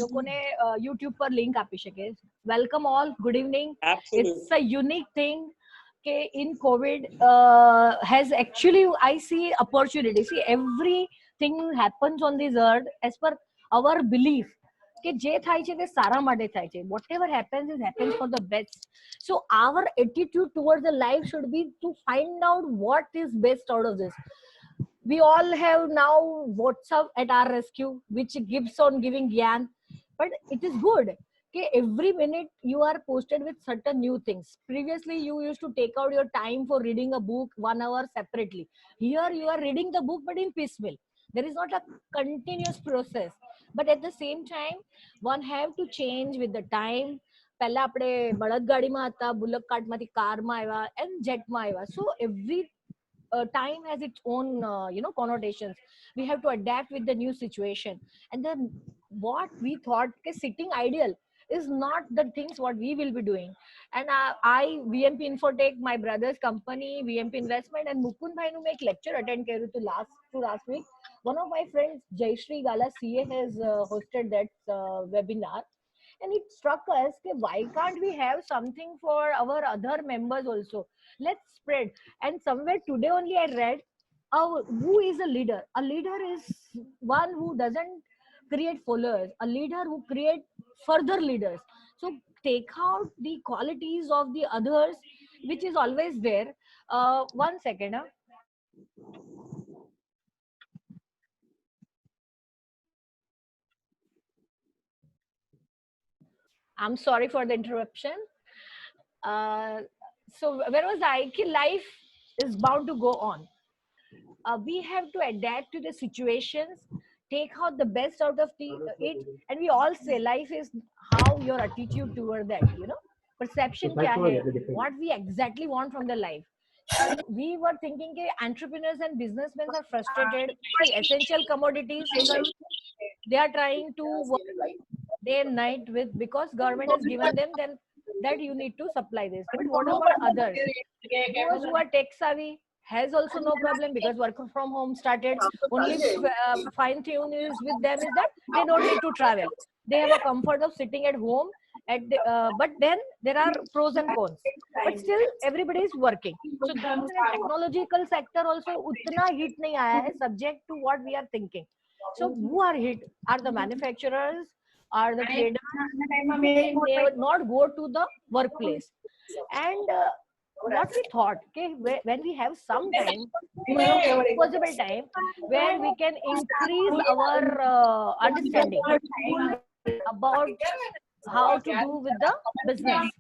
લોકોને YouTube પર link આપી શકે. Welcome all, good evening. It's a unique thing કે in COVID has actually, I see opportunity. See, everything happens on this earth as per our belief કે જે થાય છે તે સારા માટે થાય છે. Whatever happens is happens for the best. So our attitude towards the life should be to find out what is best out of this. We all have now WhatsApp at our rescue, which gives on giving gyan, but it is good. Okay, every minute you are posted with certain new things. Previously you used to take out your time for reading a book 1 hour separately. Here you are reading the book but in piecemeal. There is not a continuous process, but at the same time one have to change with the time. પહેલા આપણે બળદગાડીમાં હતા, બુલક કાર્ટમાંથી કારમાં આવ્યા and જેટમાં આવ્યા. So every time has its own connotations. We have to adapt with the new situation. And then what we thought sitting ideal is not the things what we will be doing. And I VMP Infotech, my brother's company, VMP Investment, and Mukund bhai nu make lecture attend કર્યું to last week. One of my friends, Jayashree Gala CA, has hosted that webinar. And it struck us, why can't we have something for our other members also? Let's spread. And somewhere today only I read, who is a leader? A leader is one who doesn't create followers. A leader who create further leaders. So take out the qualities of the others, which is always there. 1 second. I'm sorry for the interruption. So where was I? Life is bound to go on. We have to adapt to the situations, take out the best out of it, and we all say life is how your attitude toward that. Perception kya hai, what we exactly want from the life. We were thinking that entrepreneurs and businessmen are frustrated. See, essential commodities, they are trying to work day and night with, because government has given them then that you need to supply this. But what about others? Those who are tech savvy has also no problem, because work from home started. Only fine tune is with them is that they don't need to travel. They have a comfort of sitting at home. But then there are pros and cons. But still everybody is working. So technological sector also utna hit nahi aaya hai, subject to what we are thinking. So who are hit are the manufacturers, are the traders. They would not go to the workplace. And what we thought, okay, when we have some time, possible time, where we can increase our understanding about how to do with the business,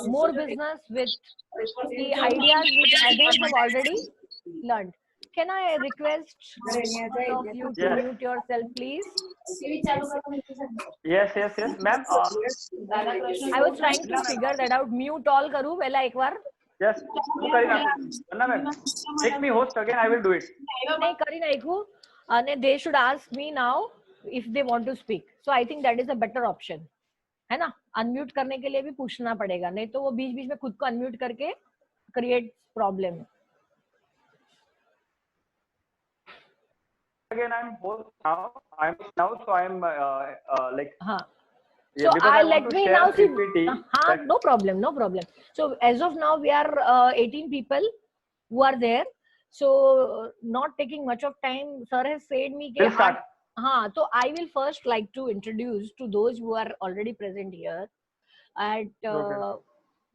more business with the ideas which others have already learned. Can I request all of you to mute yourself, please? Yes, ma'am. I was trying to figure that out. Mute all karu pehla ek bar. Yes, ma'am. Make me host again. I will do it. नहीं करी नाखू, and they should ask me now if they want to speak. So I think that is a better option. है ना? Unmute करने के लिए भी पूछना पड़ेगा, नहीं तो वो बीच-बीच में खुद को unmute करके create problem. Again, I'm host now. So I'm like. हाँ. Yeah, so I let me now see. that... No problem. So as of now we are 18 people who are there. So not taking much of time. Sir has said me we'll start. So I will first like to introduce to those who are already present here at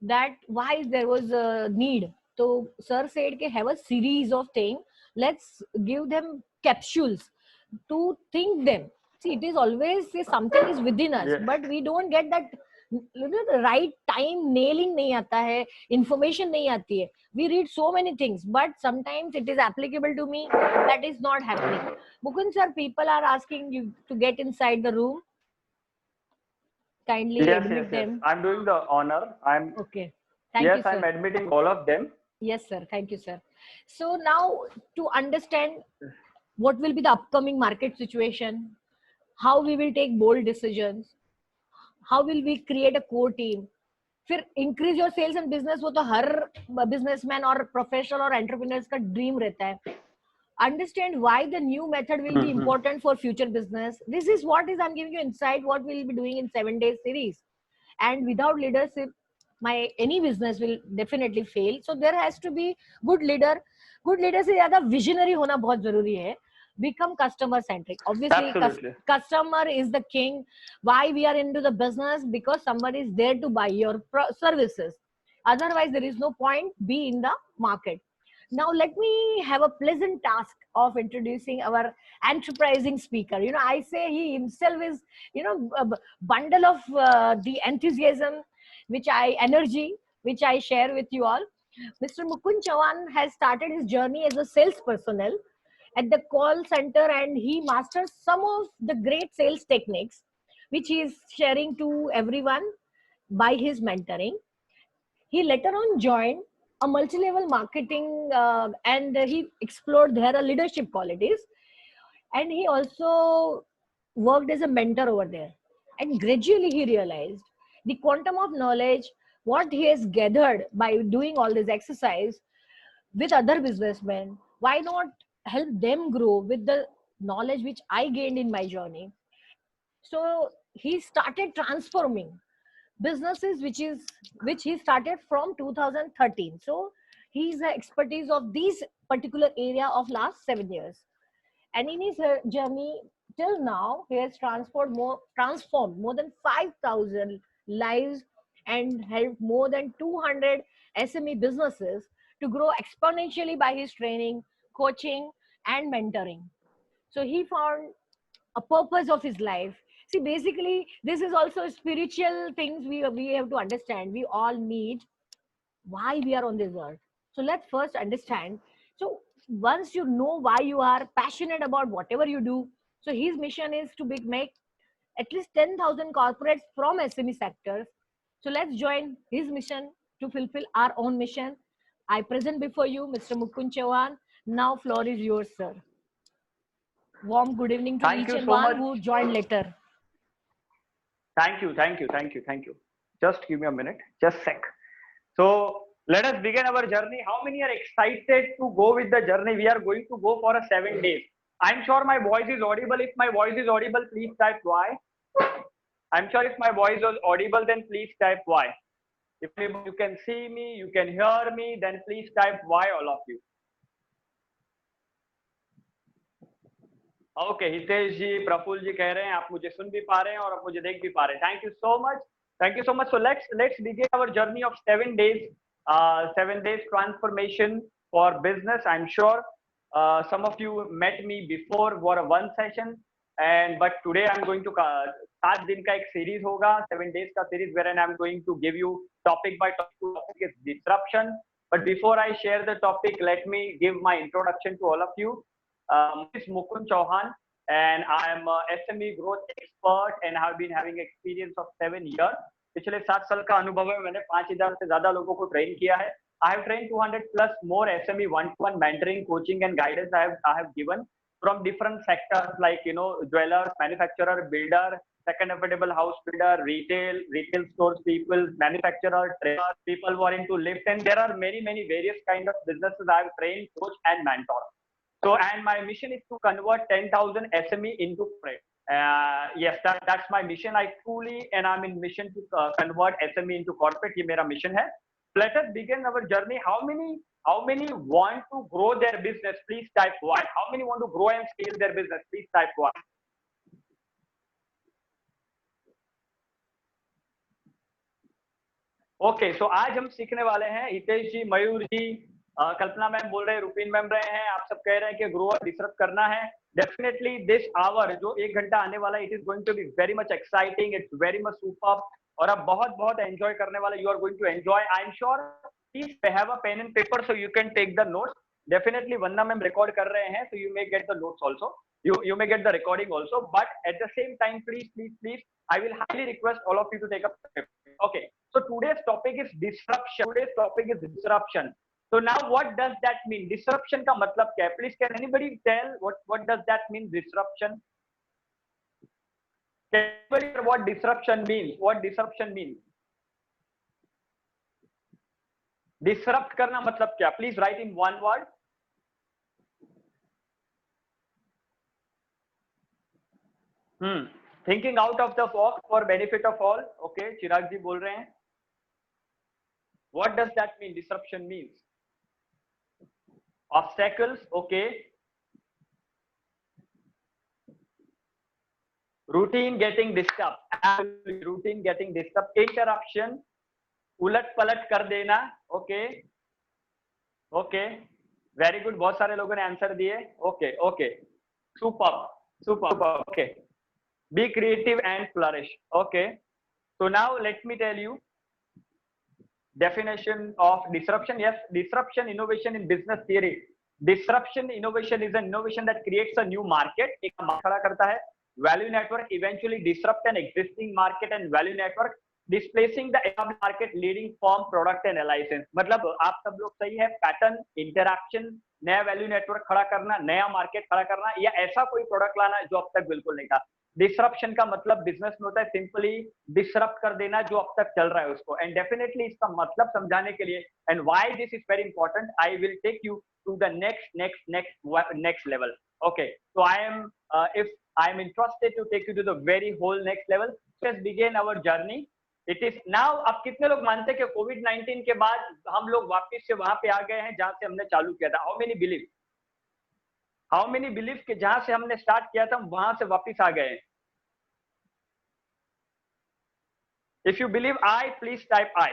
that why there was a need. So sir said ke have a series of things. Let's give them capsules to think them. See, it is always something is within us, but we don't get that the right time. Nailing nahi aata hai, information nahi aati hai. We read so many things, but sometimes it is applicable to me. That is not happening. Mukund sir, people are asking you to get inside the room. Kindly admit them. I'm doing the honor. Okay. Thank you, sir. I'm admitting all of them. Yes, sir. Thank you, sir. So now to understand what will be the upcoming market situation, how we will take bold decisions, how will we create a core team, फिर increase your sales and business, वो तो हर businessman और professional और entrepreneurs का dream रहता है. understand why the new method will be important for future business. This is what is I'm giving you insight what we'll be doing in 7 days series. And without leadership, my any business will definitely fail. So there has to be good leader. Good leader से ज़्यादा visionary होना बहुत जरूरी है. Become customer centric. Obviously, customer is the king. Why we are into the business? Because somebody is there to buy your services. Otherwise, there is no point be in the market. Now, let me have a pleasant task of introducing our enterprising speaker. You know, I say he himself is, you know, a bundle of the enthusiasm, energy, which I share with you all. Mr. Mukund Chauhan has started his journey as a sales personnel at the call center, and he masters some of the great sales techniques, which he is sharing to everyone by his mentoring. He later on joined a multi-level marketing and he explored their leadership qualities, and he also worked as a mentor over there. And gradually he realized the quantum of knowledge what he has gathered by doing all this exercise with other businessmen. Why not help them grow with the knowledge which I gained in my journey? So he started transforming businesses which he started from 2013. So he's the expertise of this particular area of last 7 years, and in his journey till now he has transformed more than 5,000 lives and helped more than 200 SME businesses to grow exponentially by his training, coaching, and mentoring. So he found a purpose of his life. See, basically, this is also spiritual things we have to understand. We all need why we are on this earth. So let's first understand. So once you know why you are passionate about whatever you do, so his mission is to make at least 10,000 corporates from SME sectors. So let's join his mission to fulfill our own mission. I present before you Mr. Mukund Chauhan. Now floor is yours, sir. Warm good evening to each and one who joined later. Thank you. Just give me a minute, just sec. So let us begin our journey. How many are excited to go with the journey? We are going to go for a 7 days. I'm sure my voice is audible. If my voice is audible, please type Y. I'm sure if my voice is audible, then please type Y. If you can see me, you can hear me, then please type Y, all of you. Okay Hitesh ji, Praful ji कह रहे हैं आप मुझे सुन भी पा रहे हैं और आप मुझे देख भी पा रहे हैं. Thank you so much. So let's begin our journey of 7 days, 7 days transformation for business. I'm sure some of you met me before for one session, but today I'm going to 7 दिन का एक series होगा, 7 days का series, wherein I'm going to give you topic by topic. Topic is disruption. But before I share the topic, let me give my introduction to all of you. This is Mukund Chauhan, and I am a SME growth expert, and I have been having experience of 7 years. पिछले 7 साल का अनुभव है. मैंने 5,000 से ज्यादा लोगों को ट्रेन किया है. I have trained 200 plus more SME one-to-one mentoring, coaching, and guidance. I have given from different sectors like dwellers, manufacturer, builder, second affordable house builder, retail stores people, manufacturer, trader, people who are into lift, and there are many various kind of businesses I have trained, coach, and mentor. So, and my mission is to convert 10,000 SME into corporate. Yes, that's my mission. I'm in mission to convert SME into corporate. ये मेरा mission है. Let us begin our journey. How many want to grow their business? Please type Y. How many want to grow and scale their business? Please type Y. Okay, so आज हम सीखने वाले हैं. हितेश जी, मयूर जी, कल्पना ma'am बोल रहे हैं, Rupin ma'am रहे हैं, आप सब कह रहे हैं कि ग्रो और डिसरप्ट करना है. डेफिनेटली दिस आवर जो 1 घंटा आने वाला है, it is going to be very much exciting. It's very much super, और आप बहुत एंजॉय करने वाले. You are going to enjoy. I am sure. Please have a pen and paper so you can take the notes. Definitely Vandana ma'am record कर रहे हैं, so you may get the notes also. You may get the recording also, but at the same time, please, I will highly request all of you to take a paper. Okay, so today's topic is disruption. So now what does that mean? Disruption का मतलब क्या है? Please, can anybody tell what does that mean? Disruption. Can anybody tell what disruption means? What disruption means? Disrupt करना मतलब क्या? Please write in one word. Thinking out of the box for benefit of all. Okay, Chirag ji बोल रहे हैं. What does that mean? Disruption means obstacles. Okay. Routine getting disturbed. Routine getting disturbed. Interruption. उलट पलट कर देना. Okay okay, very good. बहुत सारे लोगों ने आंसर दिए. Okay okay, super super. Okay, be creative and flourish. Okay, so now let me tell you definition of disruption. Yes, disruption innovation in business theory. Disruption innovation is an innovation that creates a new market. एक market खड़ा करता है. Value network eventually disrupt an existing market and value network, displacing the market leading firm product and license. मतलब आप सब लोग सही है. पैटर्न, इंटरैक्शन, नया वैल्यू नेटवर्क खड़ा करना, नया मार्केट खड़ा करना, या ऐसा कोई प्रोडक्ट लाना जो अब तक बिल्कुल नहीं था. डिसरप्शन का मतलब बिजनेस में होता है सिंपली डिसरप्ट कर देना जो अब तक चल रहा है उसको. एंड डेफिनेटली इसका मतलब समझाने के लिए, and why this is very important, I will take you to the next level. Okay, so if I am interested to take you to the very whole next level. Let's begin our journey. It is now. अब कितने लोग मानते हैं कि कोविड-19 के बाद हम लोग वापस से वहां पे आ गए हैं जहां से हमने चालू किया था? हाउ मेनी बिलीव कि जहां से हमने स्टार्ट किया था हम वहां से वापस आ गए हैं? If you believe I, please type I.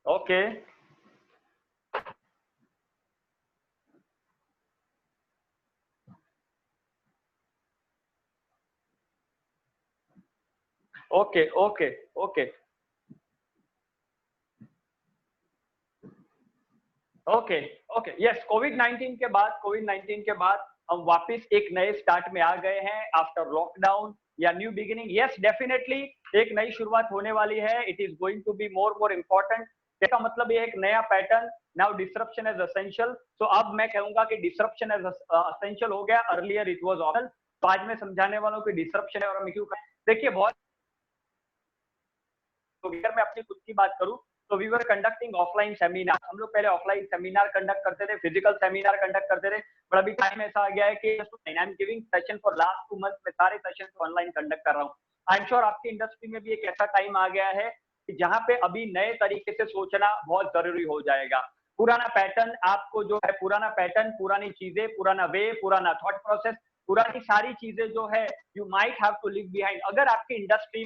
Okay. Okay, okay, okay. Okay okay, yes. कोविड-19 के बाद हम वापस एक नए स्टार्ट में आ गए हैं आफ्टर लॉकडाउन या न्यू बिगिनिंग. यस, डेफिनेटली एक नई शुरुआत होने वाली है. It is going to be more important. इसका मतलब ये एक नया pattern. Now disruption as essential. तो अब मैं कहूंगा कि डिसरप्शन एज एसेंशियल हो गया. Earlier it was optional. तो आज मैं समझाने वालों की डिसरप्शन है और हम क्यों. देखिए, बहुत अगर मैं अपनी खुद की बात करूं तो we were conducting offline seminar. हम लोग पहले ऑफलाइन सेमिनार कंडक्ट करते थे, फिजिकल सेमिनार कंडक्ट करते थे. बट अभी टाइम ऐसा आ गया है कि I am giving session for last 2 months. मैं सारे सेशन ऑनलाइन कंडक्ट कर रहा हूं. आई एम श्योर आपकी इंडस्ट्री में भी एक ऐसा टाइम आ गया है कि जहां पे अभी नए तरीके से सोचना बहुत जरूरी हो जाएगा. पुराना पैटर्न आपको जो है, पुराना पैटर्न, पुरानी चीजें, पुराना वे, पुराना थॉट प्रोसेस, पुरानी सारी चीजें जो है you might have to leave behind. अगर आपकी इंडस्ट्री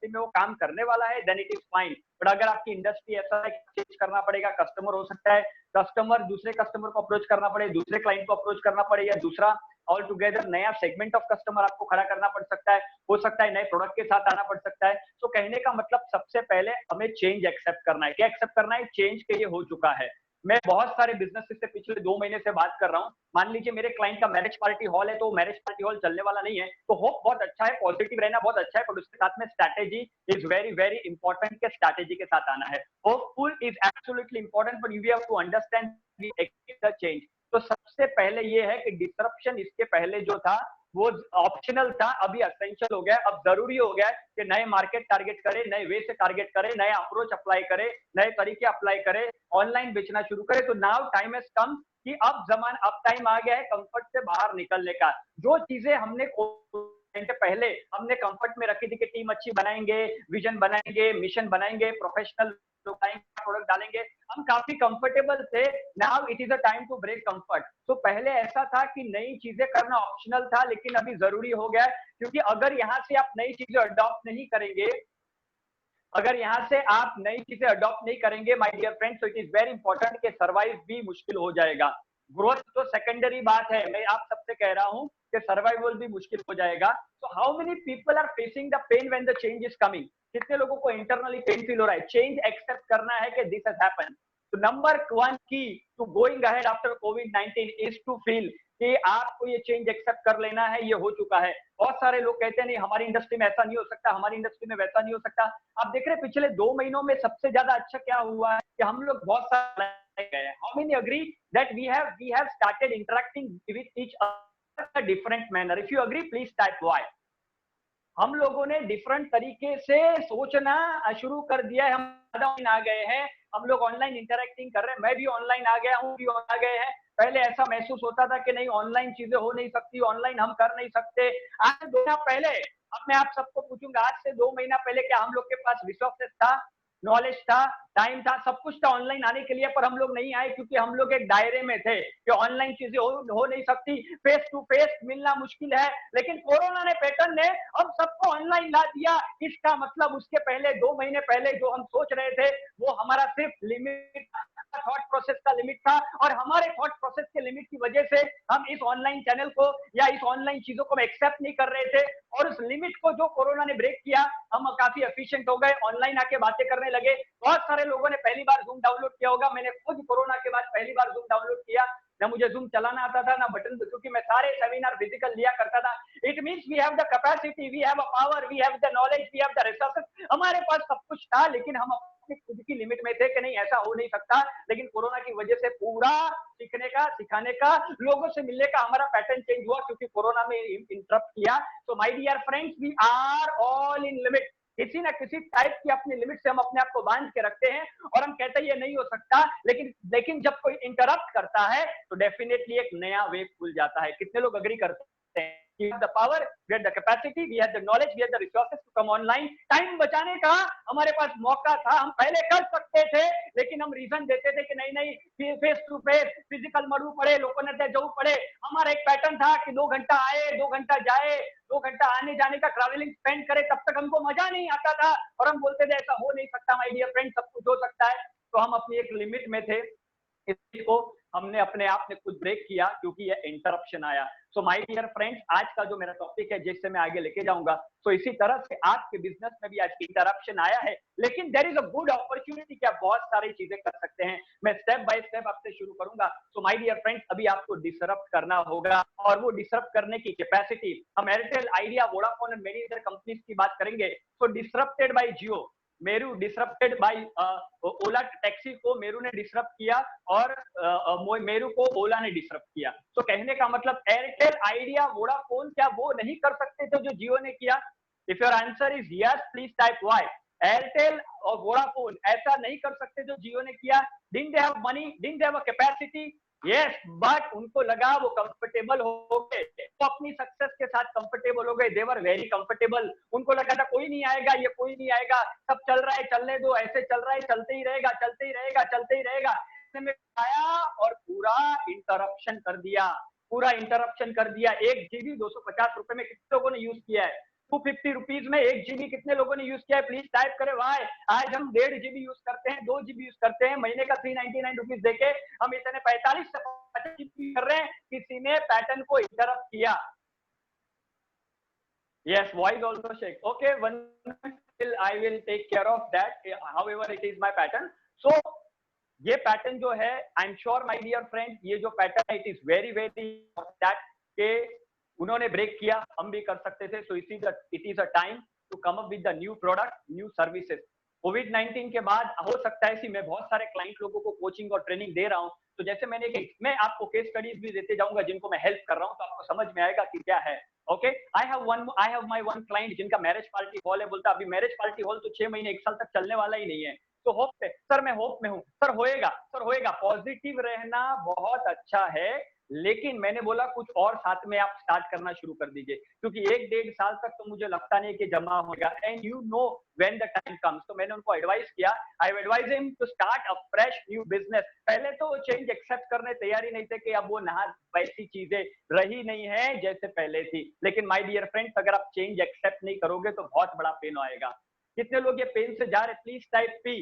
में वो काम करने वाला है then it is fine. But अगर आपकी इंडस्ट्री ऐसा है चेंज करना पड़ेगा, कस्टमर हो सकता है, कस्टमर दूसरे कस्टमर को अप्रोच करना पड़े, दूसरे क्लाइंट को अप्रोच करना पड़े, या दूसरा ऑल टुगेदर नया सेगमेंट ऑफ कस्टमर आपको खड़ा करना पड़ सकता है, हो सकता है नए प्रोडक्ट के साथ आना पड़ सकता है. तो कहने का मतलब सबसे पहले हमें चेंज एक्सेप्ट करना है. क्या एक्सेप्ट करना है? चेंज के ये हो चुका है. मैं बहुत सारे बिजनेस से पिछले 2 महीने से बात कर रहा हूं. मान लीजिए मेरे क्लाइंट का मैरिज पार्टी हॉल है, तो मैरिज पार्टी हॉल चलने वाला नहीं है. तो होप बहुत अच्छा है, पॉजिटिव रहना बहुत अच्छा है, पर उसके साथ में strategy is very very important. के स्ट्रैटेजी के साथ आना है. Hopeful is absolutely important, but you have to understand the change. तो सबसे पहले ये है कि डिसरप्शन इसके पहले जो था वो ऑप्शनल था, अभी एसेंशियल हो गया. अब जरूरी हो गया है कि नए मार्केट टारगेट करे, नए वे से टारगेट करे, नया अप्रोच अप्लाई करे, नए तरीके अप्लाई करे, ऑनलाइन बेचना शुरू करे. तो नाउ टाइम हैज कम कि अब टाइम आ गया है कंफर्ट से बाहर निकलने का. जो चीजें हमने पहले हमने कंफर्ट में रखी थी कि टीम अच्छी बनाएंगे, विजन बनाएंगे, मिशन बनाएंगे, प्रोफेशनल प्रोडक्ट डालेंगे, हम काफी कंफर्टेबल थे. Now it is a time to break comfort. तो पहले ऐसा था कि नई चीजें करना ऑप्शनल था, लेकिन अभी जरूरी हो गया है. क्योंकि अगर यहाँ से आप नई चीजें अडॉप्ट नहीं करेंगे, माय डियर फ्रेंड्स, तो इट इज वेरी इंपॉर्टेंट कि सर्वाइव भी मुश्किल हो जाएगा. ग्रोथ तो सेकेंडरी बात है, मैं आप सबसे कह रहा हूं कि सर्वाइवल भी मुश्किल हो जाएगा. तो how many people are facing the pain when the change is coming? कितने लोगों को इंटरनली पेन फील हो रहा है? चेंज एक्सेप्ट करना है कि दिस हैज हैपेंड. तो number 1 key to going ahead after कोविड-19 इज टू फील कि आपको ये चेंज एक्सेप्ट कर लेना है, ये हो चुका है. बहुत सारे लोग कहते हैं नहीं हमारी इंडस्ट्री में ऐसा नहीं हो सकता, हमारी इंडस्ट्री में वैसा नहीं हो सकता. आप देख रहे हैं पिछले 2 महीनों में सबसे ज्यादा अच्छा क्या हुआ है कि हम लोग बहुत सारे गए. How many agree that we have started interacting with each other different manner? If you agree please type Y. हम लोगों ने डिफरेंट तरीके से सोचना शुरू कर दिया है. हम आ गए हैं, हम लोग ऑनलाइन इंटरेक्टिंग कर रहे हैं, मैं भी ऑनलाइन आ गया हूँ, भी आ गए हैं। पहले ऐसा महसूस होता था कि नहीं ऑनलाइन चीजें हो नहीं सकती, ऑनलाइन हम कर नहीं सकते। आज से 2 महीना पहले, अब मैं आप सबको पूछूंगा, आज से 2 महीना पहले क्या हम लोग के पास रिसोर्सेस था, नॉलेज था, टाइम था, सब कुछ था ऑनलाइन आने के लिए, पर हम लोग नहीं आए क्योंकि हम लोग एक दायरे में थे कि ऑनलाइन चीजें हो नहीं सकती, फेस टू फेस मिलना मुश्किल है। लेकिन कोरोना ने, पैटर्न ने अब सबको ऑनलाइन ला दिया। इसका मतलब उसके पहले 2 महीने पहले जो हम सोच रहे थे वो हमारा सिर्फ लिमिट, थॉट प्रोसेस का लिमिट था, और हमारे थॉट प्रोसेस के लिमिट की वजह से हम इस ऑनलाइन चैनल को या इस ऑनलाइन चीजों को एक्सेप्ट नहीं कर रहे थे। और उस लिमिट को जो कोरोना ने ब्रेक किया, हम काफी एफिशिएंट हो गए, ऑनलाइन आके बातें करने लगे। बहुत सारे लोगों ने पहली बार जूम डाउनलोड किया होगा, मैंने खुद कोरोना के बाद पहली बार जूम डाउनलोड किया। ना मुझे जूम चलाना आता था ना बटन, क्योंकि मैं सारे सेमिनार फिजिकल लिया करता था। It means we have the capacity, we have a power, we have the knowledge, we have the resources. हमारे पास सब कुछ था, लेकिन हम अपनी खुद की लिमिट में थे कि नहीं ऐसा हो नहीं सकता। लेकिन कोरोना की वजह से पूरा सीखने का, सिखाने का, लोगों से मिलने का हमारा पैटर्न चेंज हुआ, क्योंकि कोरोना में इंटरप्ट किया। So my dear friends, we are all in limit. किसी ना किसी टाइप की अपनी लिमिट से हम अपने आप को बांध के रखते हैं और हम कहते हैं ये नहीं हो सकता। लेकिन जब कोई इंटरप्ट करता है तो डेफिनेटली एक नया वेव खुल जाता है। कितने लोग अग्री करते हैं? We have the power, we have the capacity, we have the knowledge, we have the resources to come online. Time बचाने का हमारे पास मौका था, हम पहले कर सकते थे, लेकिन हम रीजन देते थे कि नहीं, फेस टू फेस फिजिकल मरु पड़े, लोगों ने जऊ पड़े। हमारा एक पैटर्न था कि 2 घंटा आए, 2 घंटा जाए, 2 घंटा आने जाने का ट्रैवलिंग स्पेंड करे, तब तक हमको मजा नहीं आता था और हम बोलते थे ऐसा हो नहीं सकता माय डियर फ्रेंड, सब कुछ हो सकता है। तो हम अपनी एक लिमिट में थे, इसको हमने अपने आप में खुद ब्रेक किया क्योंकि ये इंटरप्शन आया। सो माय डियर फ्रेंड्स, आज का जो मेरा टॉपिक है जिससे मैं आगे लेके जाऊंगा, तो इसी तरह से आपके बिजनेस में भी आज इंटरप्शन आया है, लेकिन there is a good opportunity कि आप बहुत सारी चीजें कर सकते हैं। मैं स्टेप बाय स्टेप आपसे शुरू करूंगा। सो माय डियर फ्रेंड्स, अभी आपको डिसरप्ट करना होगा, और वो डिसरप्ट करने की कैपेसिटी, हम Airtel, idea, Vodafone and many other companies की बात करेंगे। सो डिसरप्टेड बाय जियो, मेरू डिसरप्टेड बाय ओला टैक्सी को मेरू ने डिसरप्ट किया, और मेरू को ओला ने डिसरप्ट किया। तो कहने का मतलब एयरटेल, आइडिया, वोडाफोन क्या वो नहीं कर सकते थे जो जियो ने किया? If your answer is yes, please type Y. Airtel और वोडाफोन ऐसा नहीं कर सकते जो जियो ने किया? Didn't they have money, didn't they have a capacity? Yes, but उनको लगा वो कंफर्टेबल हो गए, वो अपनी सक्सेस के साथ कंफर्टेबल हो गए, दे वर वेरी कंफर्टेबल। उनको लगा था कोई नहीं आएगा, ये कोई नहीं आएगा, सब चल रहा है, चलने दो, ऐसे चल रहा है, चलते ही रहेगा, चलते ही रहेगा, चलते ही रहेगा। में आया और पूरा इंटरप्शन कर दिया, पूरा इंटरप्शन कर दिया। 1 GB 250 रुपए में कितने लोगों ने यूज किया है? 250 रुपीज में 1 GB कितने लोगों ने यूज किया है? प्लीज टाइप करें भाई। आज हम 1.5 GB यूज करते हैं, 2 GB यूज करते हैं, महीने का 399 रुपीज देके हम इतने 45 से 50 GB कर रहे हैं। किसी ने पैटर्न को इंटरप्ट किया? Yes, voice also shake. Okay, one till I will take care of that. However, it is my pattern. So, ये पैटर्न जो है, I am sure my dear friend, ये जो पैटर्न है, it is very very that के उन्होंने break किया, हम भी कर सकते थे। So it is a time to come up with the new product, new services. कोविड-19 के बाद हो सकता है, मैं बहुत सारे क्लाइंट लोगों को कोचिंग और ट्रेनिंग दे रहा हूँ, तो जैसे मैं आपको केस स्टडीज भी देते जाऊंगा जिनको मैं हेल्प कर रहा हूँ, तो आपको समझ में आएगा कि क्या है। Okay, I have my one client जिनका मैरिज पार्टी हॉल है, बोलता अभी मैरिज पार्टी हॉल तो 6 महीने 1 साल तक चलने वाला ही नहीं है। तो होप पे सर, मैं होप में हूं सर, होएगा सर, होएगा। पॉजिटिव रहना बहुत अच्छा है, लेकिन मैंने बोला कुछ और साथ में आप स्टार्ट करना शुरू कर दीजिए, क्योंकि 1-1.5 साल तक तो मुझे लगता नहीं कि जमा होगा, and you know when the time comes. तो मैंने उनको एडवाइस किया, I advise him to start a fresh new business. पहले तो वो चेंज एक्सेप्ट करने तैयार ही नहीं थे कि अब वो नहा वैसी चीजें रही नहीं है जैसे पहले थी। लेकिन माय डियर फ्रेंड्स, अगर आप चेंज एक्सेप्ट नहीं करोगे तो बहुत बड़ा पेन आएगा। कितने लोग ये पेन से जा रहे? Please type P.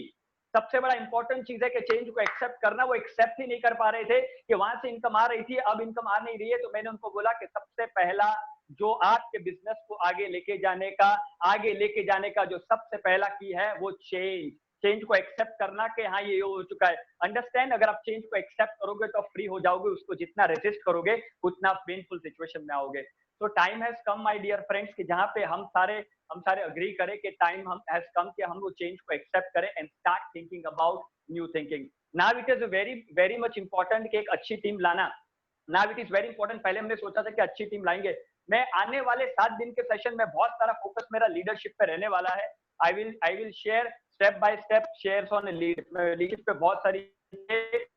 सबसे बड़ा इंपॉर्टेंट चीज है कि चेंज को एक्सेप्ट करना। वो एक्सेप्ट ही नहीं कर पा रहे थे कि वहां से इनकम आ रही थी, अब इनकम आ नहीं रही है। तो मैंने उनको बोला कि सबसे पहला जो आपके बिजनेस को आगे लेके जाने का जो सबसे पहला की है वो चेंज को एक्सेप्ट करना कि हाँ ये हो चुका है। अंडरस्टैंड, अगर आप चेंज को एक्सेप्ट करोगे तो आप फ्री हो जाओगे, उसको जितना रेजिस्ट करोगे उतना पेनफुल सिचुएशन में आओगे। तो time has come my dear friends कि जहां पे हम सारे अग्री करें कि टाइम हैज कम कि हम वो चेंज को एक्सेप्ट करें and start thinking about new thinking. Now it is very very much important कि एक अच्छी टीम लाना। Now it is very important. पहले हमने सोचा था कि अच्छी टीम लाएंगे। मैं आने वाले 7 दिन के सेशन में बहुत सारा फोकस मेरा लीडरशिप पे रहने वाला है। I will share step by step shares on leadership पे बहुत सारी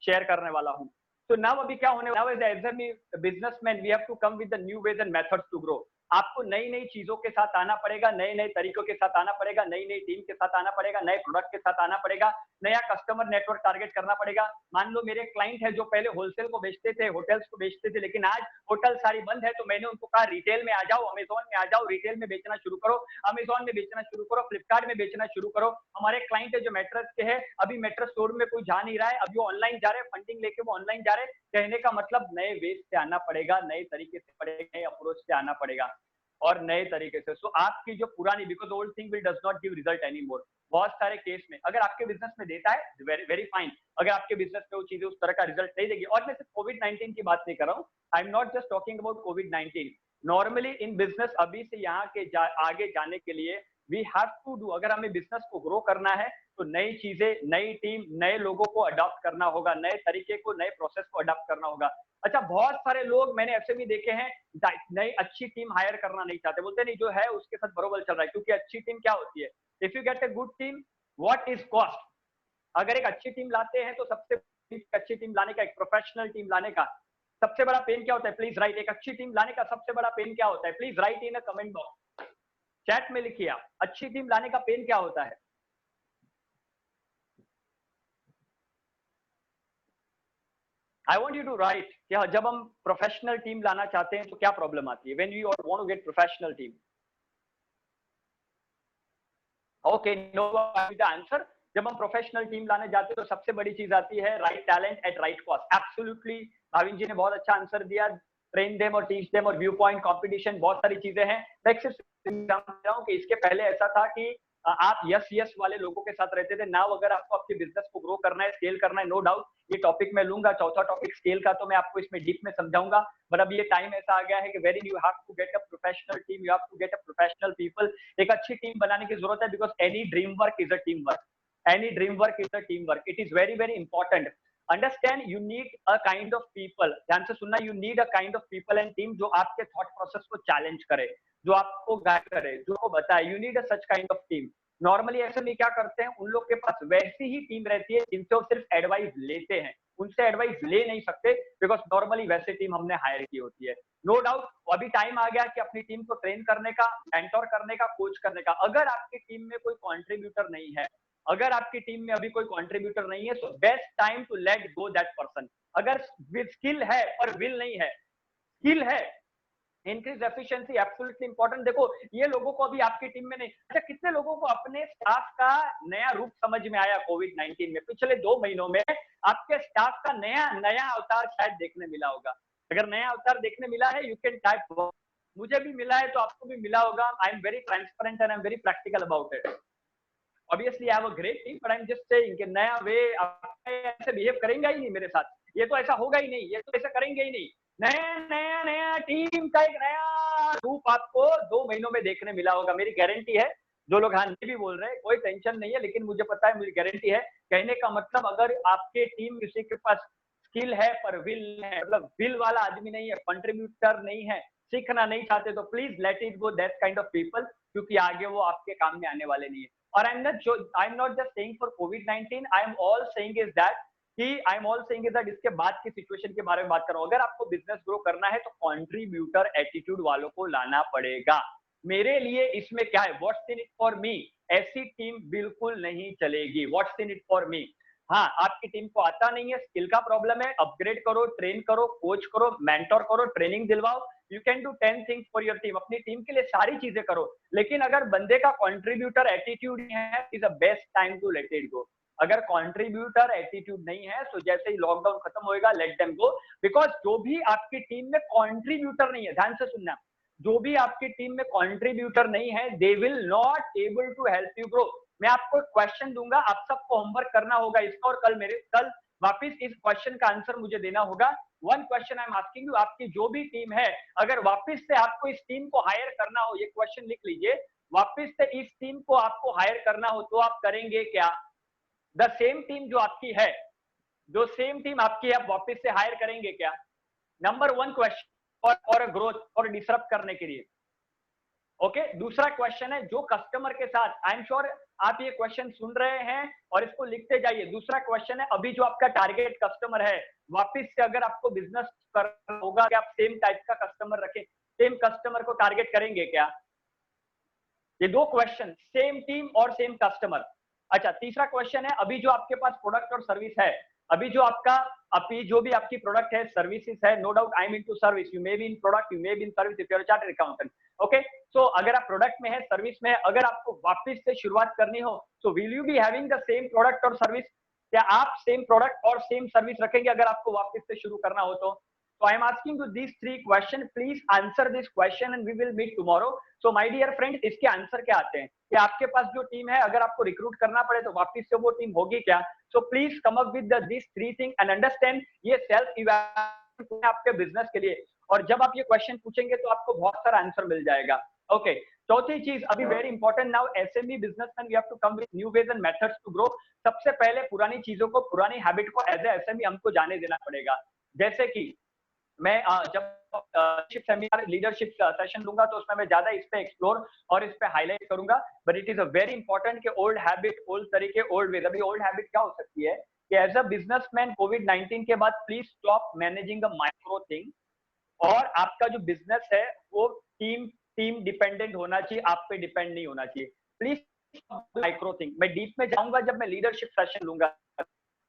शेयर करने वाला हूँ। तो नाउ अभी क्या होने वाला है, as a businessman we have to come with the new ways and methods to grow. आपको नई नई चीजों के साथ आना पड़ेगा, नए नए तरीकों के साथ आना पड़ेगा, नई नई टीम के साथ आना पड़ेगा, नए प्रोडक्ट के साथ आना पड़ेगा, नया कस्टमर नेटवर्क टारगेट करना पड़ेगा। मान लो मेरे क्लाइंट है जो पहले होलसेल को बेचते थे, होटल्स को बेचते थे, लेकिन आज होटल सारी बंद है, तो मैंने उनको कहा रिटेल में आ जाओ, अमेजोन में आ जाओ, रिटेल में बेचना शुरू करो, अमेजोन में बेचना शुरू करो, फ्लिपकार्ट में बेचना शुरू करो। हमारे क्लाइंट है जो मैट्रेस के है, अभी मैट्रेस स्टोर में कोई जा नहीं रहा है, अभी वो ऑनलाइन जा रहे हैं, फंडिंग लेके वो ऑनलाइन जा रहे हैं। कहने का मतलब नए वेज से आना पड़ेगा, नए तरीके से पड़ेगा, नए अप्रोच से आना पड़ेगा और नए तरीके से। सो आपकी जो पुरानी, because old thing will does not give result any more. बहुत सारे केस में अगर आपके बिजनेस में देता है, वेरी वेरी फाइन। अगर आपके बिजनेस में वो चीजें उस तरह का रिजल्ट नहीं देगी, और मैं सिर्फ कोविड-19 की बात नहीं कर रहा हूँ, आई am not just talking about covid. Normally in business अभी से यहाँ के आगे जाने के लिए वी हैव टू डू, अगर हमें बिजनेस को ग्रो करना है तो नई चीजें, नई टीम, नए लोगों को अडॉप्ट करना होगा, नए तरीके को, नए प्रोसेस को अडॉप्ट करना होगा। अच्छा, बहुत सारे लोग मैंने ऐसे भी देखे हैं नई अच्छी टीम हायर करना नहीं चाहते, बोलते नहीं जो है उसके साथ बरोबर चल रहा है, क्योंकि अच्छी टीम क्या होती है, if you get a good team what is cost. अगर एक अच्छी टीम लाते हैं तो सबसे अच्छी टीम लाने का, एक प्रोफेशनल टीम लाने का सबसे बड़ा पेन क्या होता है, प्लीज राइट। एक अच्छी टीम लाने का सबसे बड़ा पेन क्या होता है, please right in a comment box, chat में लिखिए आप, अच्छी टीम लाने का पेन क्या होता है। I want you to write कि जब हम प्रोफेशनल टीम लाना चाहते हैं तो क्या प्रॉब्लम आती है, when you want to get professional team. Okay, know the answer. जब हम प्रोफेशनल टीम लाने जाते हैं तो सबसे बड़ी चीज आती है right talent at right cost. Absolutely, Bhavin ji ने बहुत अच्छा आंसर दिया। ट्रेन देम और टीच देम और व्यू पॉइंट, कॉम्पिटिशन, बहुत सारी चीजें हैं। मैं सिर्फ समझ रहा हूँ कि इसके पहले ऐसा था कि आप यस यस वाले लोगों के साथ रहते थे। नाउ अगर आपको आपके बिजनेस को ग्रो करना है, स्केल करना है, नो डाउट ये टॉपिक मैं लूंगा, चौथा टॉपिक स्केल का, तो मैं आपको इसमें डीप में समझाऊंगा। बट अब ये टाइम ऐसा आ गया है कि very you have to get a professional team, you have to get a professional people. एक अच्छी टीम बनाने की जरूरत है, because any dream work is a team work, any dream work is a team work, it is very very important. Understand, you need a kind of people, ध्यान से सुनना, you need a kind of people and team जो आपके thought process को challenge करे, जो आपको guide करे, जो आपको बताए। You need a such kind of team. Normally ऐसे में क्या करते हैं, उन लोग के पास वैसी ही टीम रहती है जिनसे वो सिर्फ एडवाइस लेते हैं, उनसे एडवाइस ले नहीं सकते, बिकॉज नॉर्मली वैसे टीम हमने हायर की होती है। नो डाउट अभी टाइम आ गया कि अपनी टीम को ट्रेन करने का, मेंटोर करने का, कोच करने का। अगर आपकी टीम में कोई कॉन्ट्रीब्यूटर नहीं है, अगर आपकी टीम में अभी कोई कॉन्ट्रीब्यूटर नहीं है, तो best time to let go that person. अगर स्किल है और विल नहीं है, स्किल है, इंक्रीज एफिशिएंसी एब्सोल्युटली इंपॉर्टेंट। देखो ये लोगों को अभी आपकी टीम में नहीं, अच्छा कितने लोगों को अपने स्टाफ का नया रूप समझ में आया कोविड-19 में, पिछले 2 महीनों में आपके स्टाफ का नया नया अवतार शायद देखने मिला होगा। अगर नया अवतार देखने मिला है, यू कैन टाइप, मुझे भी मिला है तो आपको भी मिला होगा। I am very transparent and I am very practical about it. Obviously I have a great team, but I am just saying कि नया वे ऐसे बिहेव करेंगे ही नहीं मेरे साथ, ये तो ऐसा होगा ही नहीं, ये तो ऐसा करेंगे ही नहीं। नया नया नया टीम का एक नया रूप आपको 2 महीनों में देखने मिला होगा, मेरी गारंटी है। जो लोग हाँ नहीं भी बोल रहे हैं कोई टेंशन नहीं है, लेकिन मुझे पता है, मुझे गारंटी है। कहने का मतलब अगर आपके टीम किसी के पास स्किल है पर विल है, मतलब विल वाला आदमी नहीं है, कंट्रीब्यूटर नहीं है, सीखना नहीं चाहते, तो please let it go that kind of people, क्योंकि आगे वो आपके काम में आने वाले नहीं है। और I am not just saying for कोविड-19, I am all saying is that कि I am all saying is that इसके बाद की सिचुएशन के बारे में बात कर रहा हूं। अगर आपको बिजनेस ग्रो करना है तो कंट्रीब्यूटर एटीट्यूड वालों को लाना पड़ेगा। मेरे लिए इसमें क्या है, what's in it for me, ऐसी टीम बिल्कुल नहीं चलेगी। What's in it for me, हाँ आपकी टीम को आता नहीं है, स्किल का प्रॉब्लम है, अपग्रेड करो, ट्रेन करो, कोच करो, मेंटोर करो, ट्रेनिंग दिलवाओ। You can do 10 things for your team, अपनी टीम के लिए सारी चीजें करो, लेकिन अगर बंदे का कंट्रीब्यूटर एटीट्यूड है, is a best time to let it go. अगर कंट्रीब्यूटर एटीट्यूड नहीं है तो जैसे ही लॉकडाउन खत्म होएगा, लेट देम गो। बिकॉज जो भी आपकी टीम में कंट्रीब्यूटर नहीं है, ध्यान से सुनना, जो भी आपकी टीम में कंट्रीब्यूटर नहीं है, they will not able to help you grow. मैं आपको क्वेश्चन दूंगा, आप सबको होमवर्क करना होगा इसका, और कल वापिस इस क्वेश्चन का आंसर मुझे देना होगा। One question I am asking you, आपकी जो भी टीम है, अगर वापिस से आपको इस टीम को हायर करना हो, ये क्वेश्चन लिख लीजिए, वापिस से इस टीम को आपको हायर करना हो तो आप करेंगे क्या? द सेम टीम जो आपकी है, जो सेम टीम आपकी है, आप वापिस से हायर करेंगे क्या? नंबर 1 क्वेश्चन, और ग्रोथ और डिसरप्ट करने के लिए। ओके, दूसरा क्वेश्चन है, जो कस्टमर के साथ, आई एम श्योर आप ये क्वेश्चन सुन रहे हैं और इसको लिखते जाइए। दूसरा क्वेश्चन है, अभी जो आपका टारगेट कस्टमर है, वापस से अगर आपको बिजनेस करना होगा कि आप सेम टाइप का कस्टमर रखें, सेम कस्टमर को टारगेट करेंगे क्या? ये दो क्वेश्चन, सेम टीम और सेम कस्टमर। अच्छा, तीसरा क्वेश्चन है, अभी जो आपके पास प्रोडक्ट और सर्विस है, अभी जो भी आपकी प्रोडक्ट है, सर्विसेज है, no doubt I am into service, you may be in product, you may be in service if you are a chartered accountant, okay. So अगर आप प्रोडक्ट में है, सर्विस में है, अगर आपको वापस से शुरुआत करनी हो, so will you be having the same product और सर्विस? क्या आप सेम प्रोडक्ट और सेम सर्विस रखेंगे अगर आपको वापस से शुरू करना हो तो? So I am asking you these three questions. Please answer this question and we will meet tomorrow. So my dear friends, इसके आंसर क्या आते हैं कि आपके पास जो टीम है, अगर आपको रिक्रूट करना पड़े तो वापस से वो टीम होगी क्या? So please come up with these three things and understand ये सेल्फ इवैल्यूएशन आपके बिजनेस के लिए। और जब आप ये क्वेश्चन पूछेंगे तो आपको बहुत सारा आंसर मिल जाएगा। ओके, चौथी चीज, अभी very important, now SME businessman we have to come with new ways and methods to grow. सबसे पहले पुरानी चीजों को, पुरानी हैबिट को एज ए एसएमई हमको जाने देना पड़ेगा। जैसे कि मैं जब सेमिनार लीडरशिप सेशन लूंगा तो उसमें मैं ज्यादा इस पे एक्सप्लोर और इस पे हाईलाइट करूंगा, but it is a very important कि ओल्ड हैबिट, ओल्ड तरीके, ओल्ड वेज। अभी ओल्ड हैबिट क्या हो सकती है कि एज अ बिजनेसमैन कोविड-19 के बाद please stop managing a micro thing, और आपका जो बिजनेस है वो टीम डिपेंडेंट होना चाहिए, आप पे डिपेंड नहीं होना चाहिए। Please micro thing. मैं डीप में जाऊंगा जब मैं लीडरशिप सेशन लूंगा।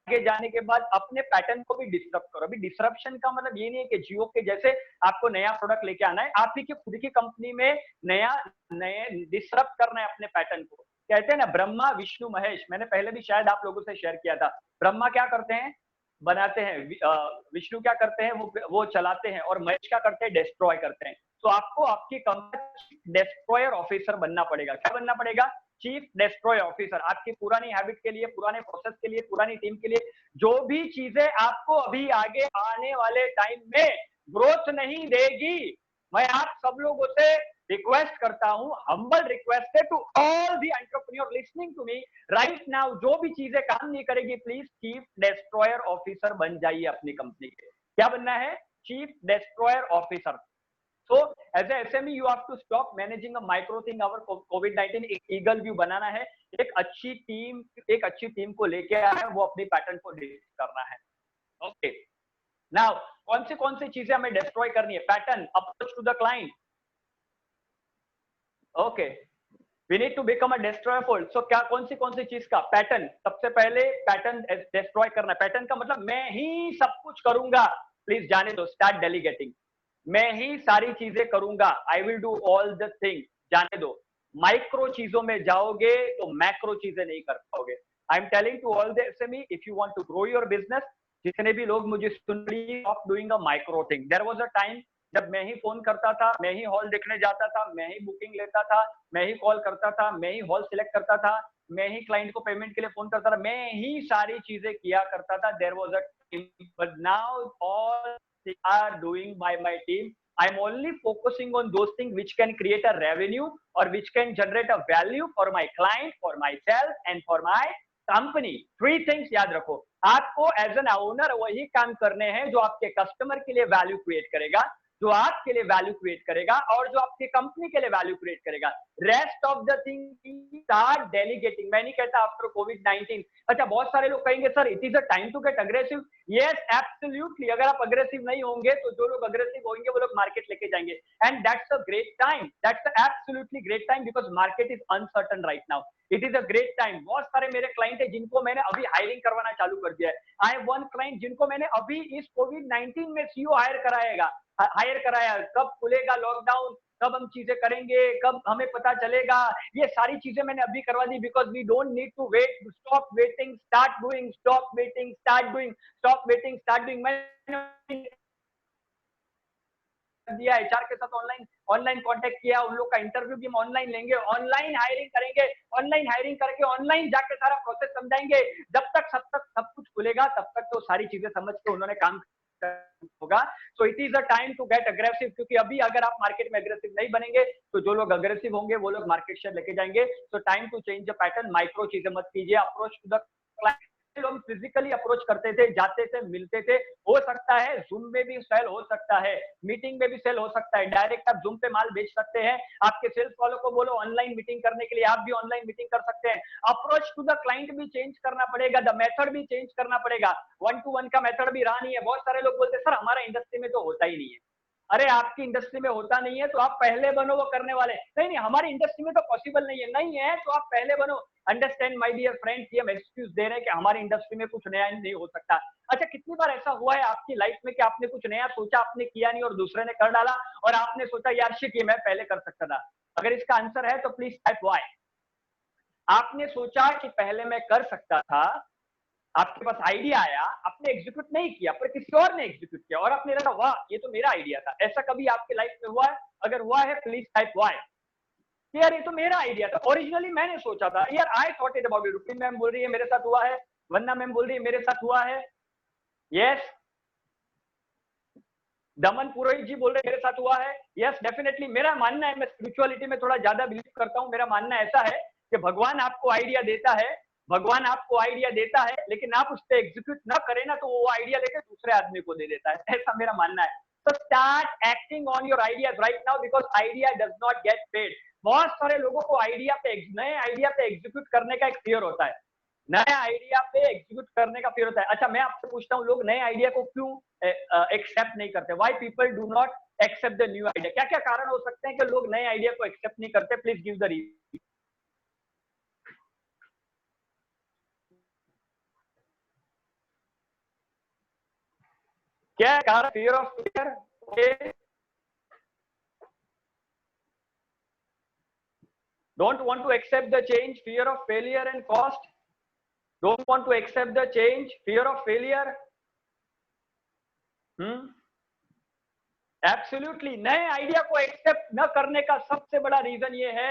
आगे जाने के बाद अपने पैटर्न को भी डिस्टर्ब करो। अभी डिस्ट्रप्शन का मतलब ये नहीं है कि जियो के जैसे आपको नया प्रोडक्ट लेके आना है, आप ही की खुद की कंपनी में नए डिस्टर्ब करना है अपने पैटर्न को। कहते हैं ना, ब्रह्मा विष्णु महेश, मैंने पहले भी शायद आप लोगों से शेयर किया था। ब्रह्मा क्या करते हैं? बनाते हैं। विष्णु क्या करते हैं? वो चलाते हैं। और महेश क्या करते हैं? डिस्ट्रॉय करते हैं। तो आपको आपकी कंपनी डिस्ट्रॉयर ऑफिसर बनना पड़ेगा। क्या बनना पड़ेगा? Chief destroy officer. आपकी पुरानी हैबिट के लिए, पुराने प्रोसेस के लिए, पुरानी टीम के लिए, जो भी चीजें आपको अभी आगे आने वाले टाइम में ग्रोथ नहीं देगी, मैं आप सब लोगों से रिक्वेस्ट करता हूं, हम्बल रिक्वेस्ट है to all the entrepreneur listening to me right now, जो भी चीजें काम नहीं करेगी, प्लीज चीफ डिस्ट्रॉयर ऑफिसर बन जाइए अपनी कंपनी के। क्या बनना है? Chief destroyer officer. So as a SME you have to stop managing a micro thing our COVID-19। एक ईगल व्यू बनाना है, एक अच्छी टीम को लेके आना है, वो अपनी पैटर्न को डिस्ट्रॉय करना है। ओके, नाउ कौन सी चीजें हमें डिस्ट्रॉय करनी है? Pattern, approach to the client. Okay, we need to become a destroyer for. So क्या कौन सी चीज का? पैटर्न। सबसे पहले पैटर्न डिस्ट्रॉय करना है। पैटर्न का मतलब मैं ही सब कुछ करूंगा, प्लीज जाने दो, स्टार्ट डेलीगेटिंग। मैं ही सारी चीजें करूंगा, I will do all the thing, जाने दो। माइक्रो चीजों में जाओगे तो मैक्रो चीजें नहीं कर पाओगे। I am telling to all the SME, if you want to grow your business, जितने भी लोग मुझे सुन रही, stop doing a micro thing. There was a time जब मैं ही फोन करता था, मैं ही हॉल देखने जाता था, मैं ही बुकिंग लेता था, मैं ही कॉल करता था, मैं ही हॉल सिलेक्ट करता था, मैं ही क्लाइंट को पेमेंट के लिए फोन करता था, मैं ही सारी चीजें किया करता था। There was a time, but now all are doing by my team. I'm only focusing on those things which can create a revenue or which can generate a value for my client, for myself and for my company. Three things याद रखो। आपको as an owner वही काम करने हैं जो आपके customer के लिए वैल्यू क्रिएट करेगा, जो आपके लिए वैल्यू क्रिएट करेगा और जो आपकी कंपनी के लिए वैल्यू क्रिएट करेगा। Rest of the thing start delegating. मैं नहीं कहता आफ्टर कोविड-19। अच्छा, बहुत सारे लोग कहेंगे sir it is a time to get aggressive. Yes, absolutely. अगर आप अग्रेसिव नहीं होंगे तो जो लोग अग्रेसिव होंगे वो लोग मार्केट लेके जाएंगे, and that's a great time, that's absolutely great time, because market is uncertain right now. It is a great time. बहुत सारे मेरे क्लाइंट है जिनको मैंने अभी हायरिंग करवाना चालू कर दिया है। आई हैव वन क्लाइंट जिनको मैंने अभी इस कोविड-19 में सीईओ हायर कराया। कब खुलेगा लॉकडाउन, कब हम चीजें करेंगे, कब हमें पता चलेगा, ये सारी चीजें मैंने अभी करवा दी, because we don't need to wait. Stop waiting, start doing, stop waiting, start doing, stop waiting, start doing. मैंने दिया एचआर के साथ ऑनलाइन कांटेक्ट किया, उन लोग का इंटरव्यू भी हम ऑनलाइन लेंगे, ऑनलाइन हायरिंग करेंगे, ऑनलाइन हायरिंग करके ऑनलाइन जाके सारा प्रोसेस समझाएंगे। जब तक सब कुछ खुलेगा तब तक तो सारी चीजें समझ के उन्होंने काम होगा। So it is a time to get aggressive, क्योंकि अभी अगर आप मार्केट में अग्रेसिव नहीं बनेंगे तो जो लोग अग्रेसिव होंगे वो लोग मार्केट शेयर लेके जाएंगे। So time to change the pattern. Micro चीजें मत कीजिए, अप्रोच टू द क्लाइंट, लोग फिजिकली अप्रोच करते थे, जाते थे, मिलते थे। हो सकता है जूम में भी सेल हो सकता है, मीटिंग में भी सेल हो सकता है, डायरेक्ट आप जूम पे माल बेच सकते हैं। आपके सेल्स वालों को बोलो ऑनलाइन मीटिंग करने के लिए, आप भी ऑनलाइन मीटिंग कर सकते हैं। अप्रोच टू द क्लाइंट भी चेंज करना पड़ेगा, द मेथड भी चेंज करना पड़ेगा। 1-to-1 का मेथड भी रहा नहीं है। बहुत सारे लोग बोलते हैं सर हमारा इंडस्ट्री में तो होता ही नहीं है। अरे आपकी इंडस्ट्री में होता नहीं है तो आप पहले बनो वो करने वाले। नहीं नहीं हमारी इंडस्ट्री में तो पॉसिबल नहीं है, नहीं है तो आप पहले बनो। अंडरस्टैंड माय डियर फ्रेंड्स, ये हम एक्सक्यूज दे रहे हैं कि हमारी इंडस्ट्री में कुछ नया नहीं हो सकता। अच्छा कितनी बार ऐसा हुआ है आपकी लाइफ में कि आपने कुछ नया सोचा, आपने किया नहीं और दूसरे ने कर डाला और आपने सोचा यार शिट ये मैं पहले कर सकता था? अगर इसका आंसर है तो प्लीज टाइप वाई। आपने सोचा कि पहले मैं कर सकता था, आपके पास आइडिया आया, आपने एग्जीक्यूट नहीं किया पर किसी और ने एग्जीक्यूट किया और आपने लगा वाह ये तो मेरा आइडिया था। ऐसा कभी आपके लाइफ में हुआ है? अगर हुआ है प्लीज टाइप वाई। यार ये तो मेरा आइडिया था, ओरिजिनली मैंने सोचा था, यार I thought it about it. Rupee ma'am बोल रही है मेरे साथ हुआ है, वंदना मैम बोल रही है मेरे साथ हुआ है, यस। दमन पुरोहित जी बोल रहे हैं मेरे साथ हुआ है, यस डेफिनेटली। मेरा मानना है, मैं स्पिरिचुअलिटी में थोड़ा ज्यादा बिलीव करता हूँ। मेरा मानना ऐसा है कि भगवान आपको आइडिया देता है, भगवान आपको आइडिया देता है, लेकिन आप उस पर एग्जीक्यूट ना करें ना तो वो आइडिया लेकर दूसरे आदमी को दे देता है, ऐसा मेरा मानना है। तो start acting on your ideas right now because idea does not get paid. बहुत सारे लोगों को आइडिया पे, नए आइडिया पे एग्जीक्यूट करने का एक फियर होता है, नया आइडिया पे एग्जीक्यूट करने का फियर होता है। अच्छा मैं आपसे पूछता हूँ, लोग नए आइडिया को क्यों एक्सेप्ट नहीं करते? Why people do not accept the new idea? क्या क्या कारण हो सकते हैं कि लोग नए आइडिया को एक्सेप्ट नहीं करते? Please give the reason. क्या कारण? Fear of failure, don't want to accept the change, fear of failure and cost, don't want to accept the change, fear of failure। Absolutely. नए आइडिया को accept न करने का सबसे बड़ा रीजन ये है,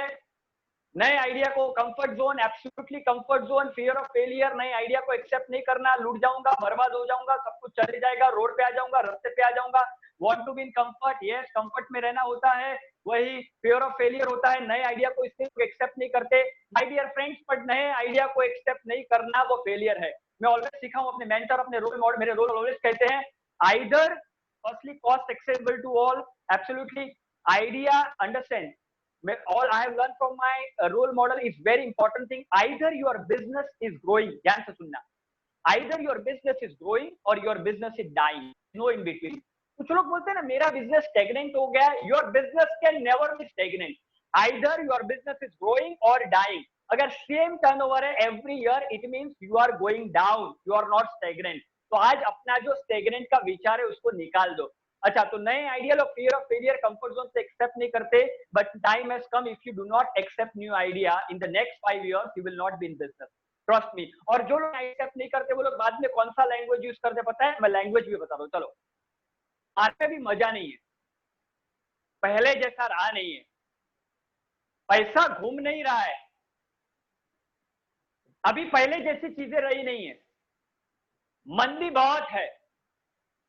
नए आइडिया को comfort zone, absolutely comfort zone, fear of failure, नए आइडिया को एक्सेप्ट नहीं करना, लूट जाऊंगा, बर्बाद हो जाऊंगा, सब कुछ चले जाएगा, रोड पे आ जाऊंगा, रास्ते पे आ जाऊंगा। Want to be in comfort, yes comfort में रहना होता है, वही फियर ऑफ फेलियर होता है। नए आइडिया को इसलिए एक्सेप्ट नहीं करते माय डियर फ्रेंड्स, बट नए आइडिया को एक्सेप्ट नहीं करना वो फेलियर है। मैं ऑलवेज सीखा हूं अपने मेंटर, अपने रोल मॉडल, मेरे रोल ऑलवेज कहते हैं either firstly cost accessible to all, absolutely idea understand. All I have learned from my role model is very important thing. Either your business is growing, ध्यान से सुनना, either your business is growing or your business is dying, no in between। कुछ लोग बोलते हैं ना मेरा business stagnant हो गया, your business can never be stagnant, either your business is growing or dying। अगर सेम टर्नओवर है every year, it means you are going down, you are not stagnant। तो आज अपना जो स्टेगनेंट का विचार है उसको निकाल दो। अच्छा तो नए आइडिया लोग fear of failure, comfort zone से एक्सेप्ट नहीं करते, but time has come, if you do not accept new idea in the next 5 years you will not be in business, trust me. और जो लोग एक्सेप्ट नहीं करते वो लोग बाद में कौन सा लैंग्वेज यूज करते पता है? मैं लैंग्वेज भी बता दूं, चलो। आज में भी मजा नहीं है, पहले जैसा रहा नहीं है, पैसा घूम नहीं रहा है, अभी पहले जैसी चीजें रही नहीं है, मंदी बहुत है।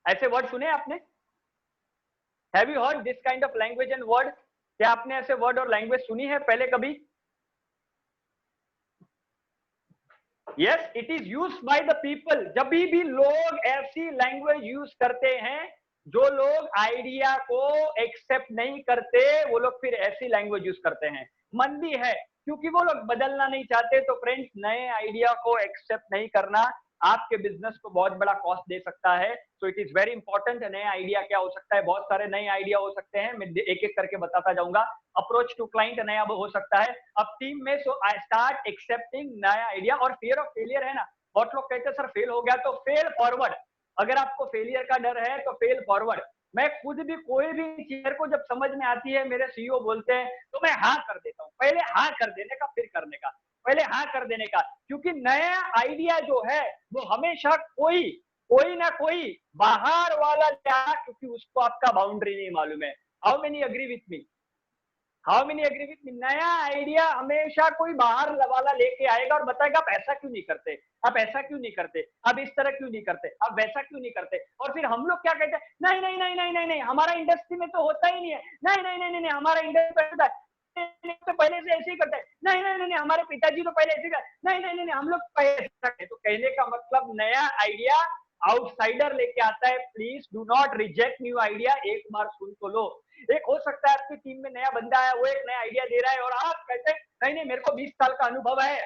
ऐसे वर्ड सुने आपने? Have you heard this kind of language and word? क्या आपने ऐसे वर्ड और लैंग्वेज सुनी है पहले कभी? Yes, it is used by the people। जब भी लोग ऐसी लैंग्वेज यूज करते हैं, जो लोग आइडिया को एक्सेप्ट नहीं करते वो लोग फिर ऐसी लैंग्वेज यूज करते हैं। मंदी है क्योंकि वो लोग बदलना नहीं चाहते। तो फ्रेंड्स नए आइडिया को एक्सेप्ट नहीं करना आपके बिजनेस को बहुत बड़ा कॉस्ट दे सकता है। So it is very important. नया आइडिया क्या हो सकता है? बहुत सारे नए आइडिया हो सकते हैं, मैं एक एक करके बताता जाऊंगा। अप्रोच टू क्लाइंट नया हो सकता है। अब टीम में सो आई स्टार्ट एक्सेप्टिंग नया आइडिया। और फियर ऑफ फेलियर है ना, बहुत लोग कहते हैं सर फेल हो गया तो फेल फॉरवर्ड। अगर आपको फेलियर का डर है तो फेल फॉरवर्ड। मैं खुद भी कोई भी चीज को जब समझ में आती है, मेरे सीईओ बोलते हैं तो मैं हाँ कर देता हूँ। पहले हाँ कर देने का फिर करने का, पहले हाँ कर देने का। क्योंकि नया आइडिया जो है वो हमेशा कोई ना कोई बाहर वाला क्या, क्योंकि उसको आपका बाउंड्री नहीं मालूम है। How many agree with me? How many agree with me? नया आइडिया हमेशा कोई बाहर वाला लेके आएगा और बताएगा आप ऐसा क्यों नहीं करते, आप ऐसा क्यों नहीं करते, आप इस तरह क्यों नहीं करते, आप वैसा क्यों नहीं करते। और फिर हम लोग क्या कहते हैं, नहीं नहीं नहीं नहीं नहीं नहीं हमारा इंडस्ट्री में तो होता ही नहीं है, नहीं नहीं नहीं नहीं हमारा इंडस्ट्री में होता है। तो पहले से ऐसे ही करते हैं, नहीं नहीं नहीं हमारे पिताजी तो पहले ऐसे नहीं नहीं नहीं हम लोग पहले ऐसा करते। तो कहने का मतलब नया आइडिया आउटसाइडर लेके आता है। Please do not reject new idea, एक बार सुन तो लो। एक हो सकता है आपकी टीम में नया बंदा है, वो एक नया आइडिया दे रहा है और आप कहते हैं नहीं नहीं मेरे को 20 साल का अनुभव है।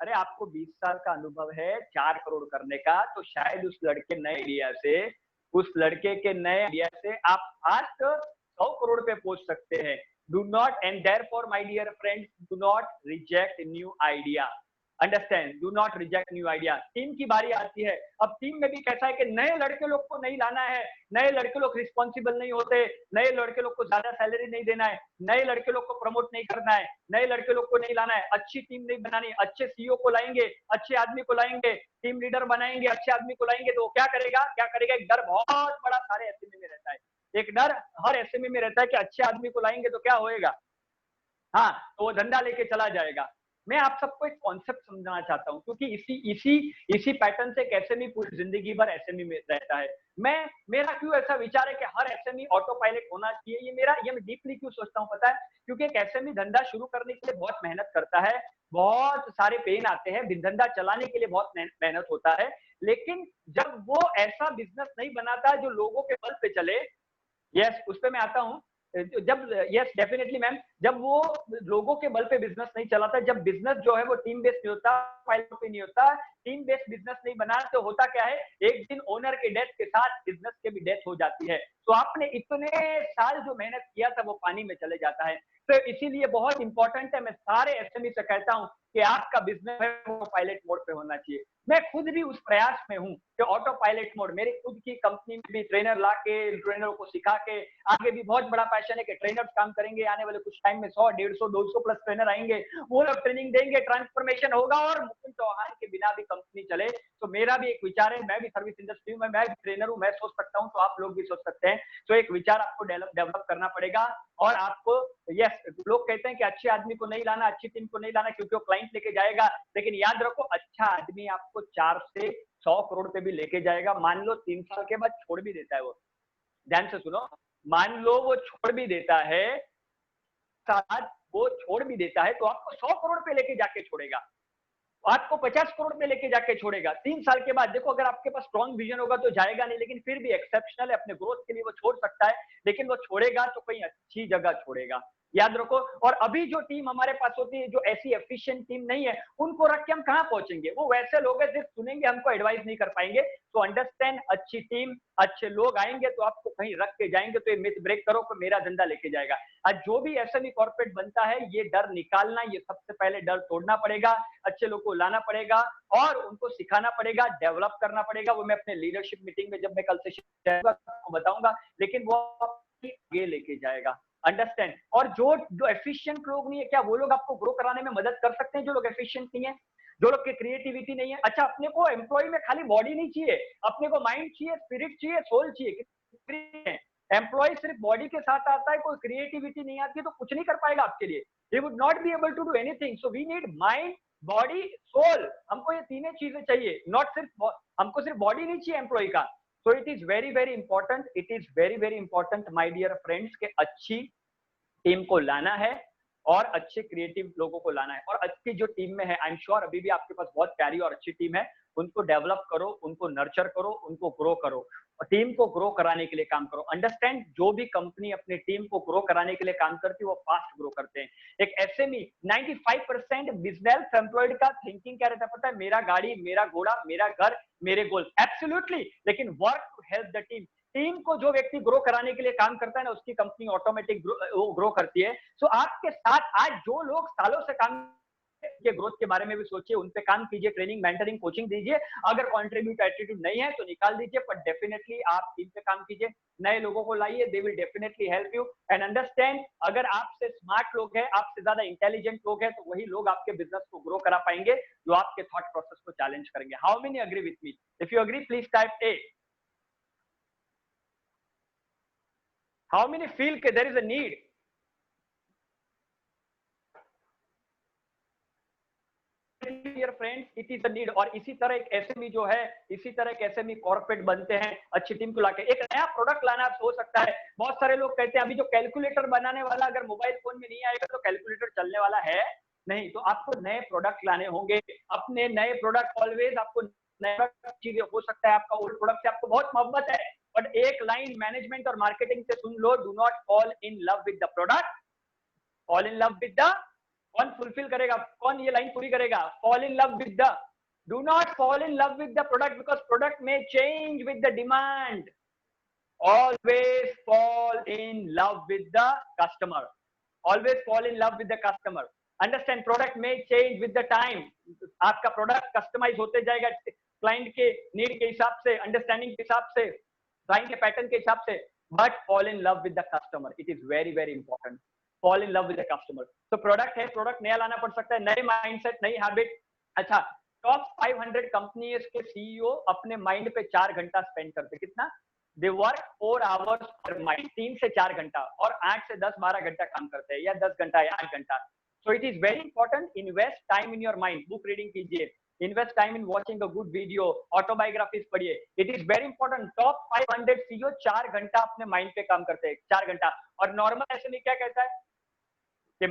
अरे आपको 20 साल का अनुभव है 4 करोड़ करने का, तो शायद उस लड़के नए आइडिया से, उस लड़के के नए आइडिया से आप आज 100 करोड़ पे पहुंच सकते हैं। Do not, and therefore my dear friends, do not reject new idea. Understand, do not reject new idea. Team की बारी आती है। अब टीम में भी कैसा है कि नए लड़के लोग को नहीं लाना है, नए लड़के लोग रिस्पॉन्सिबल नहीं होते, नए लड़के लोग को ज्यादा सैलरी नहीं देना है, नए लड़के लोग को प्रमोट नहीं करना है, नए लड़के लोग को नहीं लाना है, अच्छी टीम नहीं बनानी, अच्छे सीईओ को लाएंगे, अच्छे आदमी को लाएंगे, टीम लीडर बनाएंगे, अच्छे आदमी को लाएंगे, तो क्या करेगा, क्या करेगा? एक डर बहुत बड़ा सारे एसएमई में रहता है, एक डर हर एसएमई में रहता है कि अच्छे आदमी को लाएंगे तो क्या होएगा, हाँ तो वो धंधा लेके चला जाएगा। मैं आप सबको एक कॉन्सेप्ट समझाना चाहता हूँ, क्योंकि इसी पैटर्न से एक एसएमई पूरी जिंदगी भर एसएमई में रहता है। मेरा क्यों ऐसा विचार है कि हर एसएमई ऑटो पायलट होना चाहिए, ये मैं डीपली क्यों सोचता हूँ पता है? क्योंकि एक एसएमई धंधा शुरू करने के लिए बहुत मेहनत करता है, बहुत सारे पेन आते हैं, धंधा चलाने के लिए बहुत मेहनत होता है, लेकिन जब वो ऐसा बिजनेस नहीं बनाता जो लोगों के बल पे चले, यस उस पे मैं आता हूँ। जब यस डेफिनेटली मैम, जब वो लोगों के बल पे बिजनेस नहीं चलाता, जब बिजनेस जो है वो टीम बेस्ड नहीं होता, पायलट पे नहीं होता, टीम बेस्ड बिजनेस नहीं बना, तो होता क्या है, एक दिन ओनर के डेथ के साथ बिजनेस के भी डेथ हो जाती है। तो आपने इतने साल जो मेहनत किया था वो पानी में चले जाता है। तो इसीलिए बहुत इंपॉर्टेंट है, मैं सारे एसएमई से कहता हूँ कि आपका बिजनेस है वो पायलट मोड पे होना चाहिए। मैं खुद भी उस प्रयास में हूँ कि ऑटो पायलट मोड, मेरी खुद की कंपनी में भी ट्रेनर ला के, ट्रेनरों को सिखा के, आगे भी बहुत बड़ा पैशन है कि ट्रेनर्स काम करेंगे, आने वाले कुछ टाइम में 100, 150, 200 प्लस ट्रेनर आएंगे, वो लोग ट्रेनिंग देंगे, ट्रांसफॉर्मेशन होगा और मुकुंद चौहान के बिना भी कंपनी चले। तो मेरा भी एक विचार है, मैं भी सर्विस इंडस्ट्री में, मैं भी ट्रेनर हूँ, मैं सोच सकता हूँ तो आप लोग भी सोच सकते हैं। तो एक विचार आपको डेवलप करना पड़ेगा और आपको, यस लोग कहते हैं कि अच्छे आदमी को नहीं लाना, अच्छी टीम को नहीं लाना क्योंकि वो क्लाइंट लेके जाएगा, लेकिन याद रखो अच्छा आदमी आपको 4 से 100 करोड़ पे भी लेके जाएगा। मान लो 3 साल के बाद छोड़ भी देता है वो, ध्यान से सुनो, मान लो वो छोड़ भी देता है, साथ वो छोड़ भी देता है तो आपको 100 करोड़ पे लेके जाके छोड़ेगा, आपको 50 करोड़ में लेके जाके छोड़ेगा 3 साल के बाद। देखो अगर आपके पास स्ट्रॉन्ग विजन होगा तो जाएगा नहीं, लेकिन फिर भी एक्सेप्शनल है, अपने ग्रोथ के लिए वो छोड़ सकता है, लेकिन वो छोड़ेगा तो कहीं अच्छी जगह छोड़ेगा, याद रखो। और अभी जो टीम हमारे पास होती है, जो ऐसी एफिशिएंट टीम नहीं है, उनको रख के हम कहां पहुंचेंगे? वो वैसे लोग हैं सिर्फ सुनेंगे, हमको एडवाइस नहीं कर पाएंगे। तो अंडरस्टैंड, अच्छी टीम, अच्छे लोग आएंगे तो आपको कहीं रख के जाएंगे। तो ये मिथ ब्रेक करो कि मेरा धंधा लेके जाएगा। आज जो भी एसएमई कॉर्पोरेट बनता है, ये डर निकालना, ये सबसे पहले डर तोड़ना पड़ेगा, अच्छे लोग को लाना पड़ेगा और उनको सिखाना पड़ेगा, डेवलप करना पड़ेगा। वो मैं अपने लीडरशिप मीटिंग में जब मैं कल से बताऊंगा, लेकिन वो आगे लेके जाएगा, अंडरस्टैंड। और जो एफिशिएंट लोग नहीं है, क्या वो लोग आपको ग्रो कराने में मदद कर सकते हैं? जो लोग एफिशिएंट नहीं है, जो लोग की क्रिएटिविटी नहीं है। अच्छा, अपने को एम्प्लॉय में खाली बॉडी नहीं चाहिए, अपने को माइंड चाहिए, स्पिरिट चाहिए, सोल चाहिए। एम्प्लॉय सिर्फ बॉडी के साथ आता है, कोई क्रिएटिविटी नहीं आती तो कुछ नहीं कर पाएगा आपके लिए, he would not be able to do anything. So we need mind, body, soul. हमको ये तीनों चीजें चाहिए, नॉट सिर्फ, हमको सिर्फ बॉडी नहीं चाहिए एम्प्लॉय का। So it is very very important, it is very very important my dear friends के अच्छी टीम को लाना है और अच्छे क्रिएटिव लोगों को लाना है। और अच्छी जो टीम में है, आई एम श्योर अभी भी आपके पास बहुत प्यारी और अच्छी टीम है, उनको डेवलप करो, उनको नर्चर करो, उनको ग्रो करो और टीम को ग्रो कराने के लिए काम करो। अंडरस्टैंड, जो भी कंपनी अपनी टीम को ग्रो कराने के लिए काम करती है वो फास्ट ग्रो करते हैं। एक एसएमई 95% बिजनेस एम्प्लॉयड का थिंकिंग क्या रहता है पता है? मेरा गाड़ी, मेरा घोड़ा, मेरा घर, मेरे गोल, एब्सोल्युटली। लेकिन work to help the team, team को जो व्यक्ति ग्रो कराने के लिए काम करता है ना, उसकी कंपनी ऑटोमेटिक ग्रो करती है। सो आपके साथ आज जो लोग सालों से काम के ग्रोथ के बारे में भी सोचिए, उन पे काम कीजिए, ट्रेनिंग, मेंटरिंग, कोचिंग दीजिए। अगर कंट्रीब्यूट एटीट्यूड नहीं है तो निकाल दीजिए, पर डेफिनेटली आप टीम पे काम कीजिए, नए लोगों को लाइए, they will definitely help you. And understand, अगर आपसे स्मार्ट लोग हैं, आपसे ज्यादा इंटेलिजेंट लोग हैं, तो वही लोग आपके बिजनेस को ग्रो करा पाएंगे, जो आपके थॉट प्रोसेस को चैलेंज करेंगे। How many agree with me? If you agree please type A. How many feel that there is a need? Dear friends, it is a need. और इसी तरह एक एसएमई जो है, इसी तरह एक एसएमई कॉर्पोरेट बनते हैं अच्छी टीम को लाके। एक नया प्रोडक्ट लाना हो सकता है। बहुत सारे लोग कहते हैं अभी जो कैलकुलेटर बनाने वाला अगर मोबाइल फोन में नहीं आएगा तो कैलकुलेटर चलने वाला है नहीं। तो आपको नए प्रोडक्ट लाने होंगे, अपने नए प्रोडक्ट। ऑलवेज आपको नया चीजें, हो सकता है आपका ओल्ड प्रोडक्ट से आपको बहुत मोहब्बत है, बट एक लाइन मैनेजमेंट और मार्केटिंग से सुन लो, do not fall in love with the product, fall in love with the. कौन फुलफिल करेगा, कौन ये लाइन पूरी करेगा? Fall in love with the, do not fall in love with the product, because product में change with the demand. Always fall in love with the customer. Always fall in love with the customer. Understand, product may change with the time. आपका product customise होते जाएगा client के need के हिसाब से, understanding के हिसाब से, क्लाइंट के पैटर्न के हिसाब से। But fall in love with the customer, it is very very important. Fall in love with the customer. तो प्रोडक्ट है, प्रोडक्ट नया लाना पड़ सकता है, नए माइंडसेट, नई हैबिट। अच्छा, टॉप 500 कंपनीज के सीईओ अपने माइंड पे 4 घंटा स्पेंड करते। कितना? दे वर्क 4 hours पर माइंड, 3 से 4 घंटा, और 8 से 10-12 घंटा काम करते हैं, या 10 घंटा या 8 घंटा। So it is very important, invest time in your mind. Book reading कीजिए, invest time in watching a good video, autobiographies पढ़िए। It is very important. Top 500 CEO 4 घंटा अपने माइंड पे काम करते हैं, 4 घंटा। और नॉर्मल ऐसे नहीं, क्या कहता है कि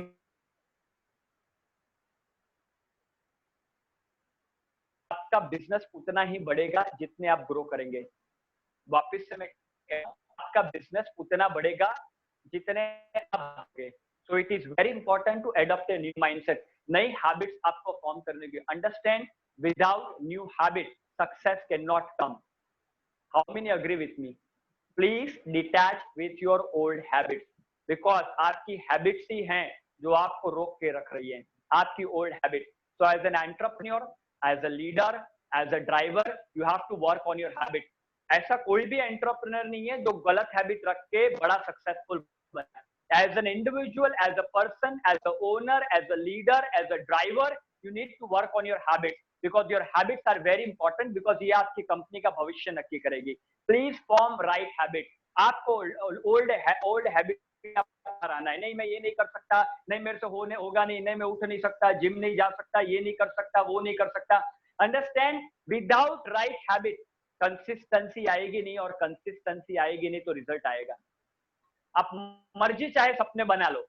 आपका बिजनेस उतना ही बढ़ेगा जितने आप ग्रो करेंगे। वापस से मैं, आपका बिजनेस उतना बढ़ेगा जितने आप। So it is very important to adopt a new mindset, नई हैबिट्स आपको फॉर्म करने की। Understand, without new habit success can not come. How many agree with me? Please detach with your old habits, because आपकी habits ही हैं जो आपको रोक के रख रही है, आपकी old habit. So as an entrepreneur, as a leader, as a driver, you have to work on your habit. ऐसा कोई भी एंटरप्रेन्योर नहीं है जो गलत हैबिट रख के बड़ा सक्सेसफुल बना। As an individual, as a person, as an owner, as a leader, as a driver, you need to work on your habits, because your habits are very important, because ये आपकी company का भविष्य नक्की करेगी। Please form right habit. आपको old habit आना है। नहीं, मैं ये नहीं कर सकता, नहीं मेरे से होगा नहीं, नहीं मैं उठ नहीं सकता, जिम नहीं जा सकता, ये नहीं कर सकता, वो नहीं कर सकता। Understand, without right habit consistency आएगी नहीं, और कंसिस्टेंसी आएगी नहीं तो रिजल्ट आएगा। आप मर्जी चाहे सपने बना लो,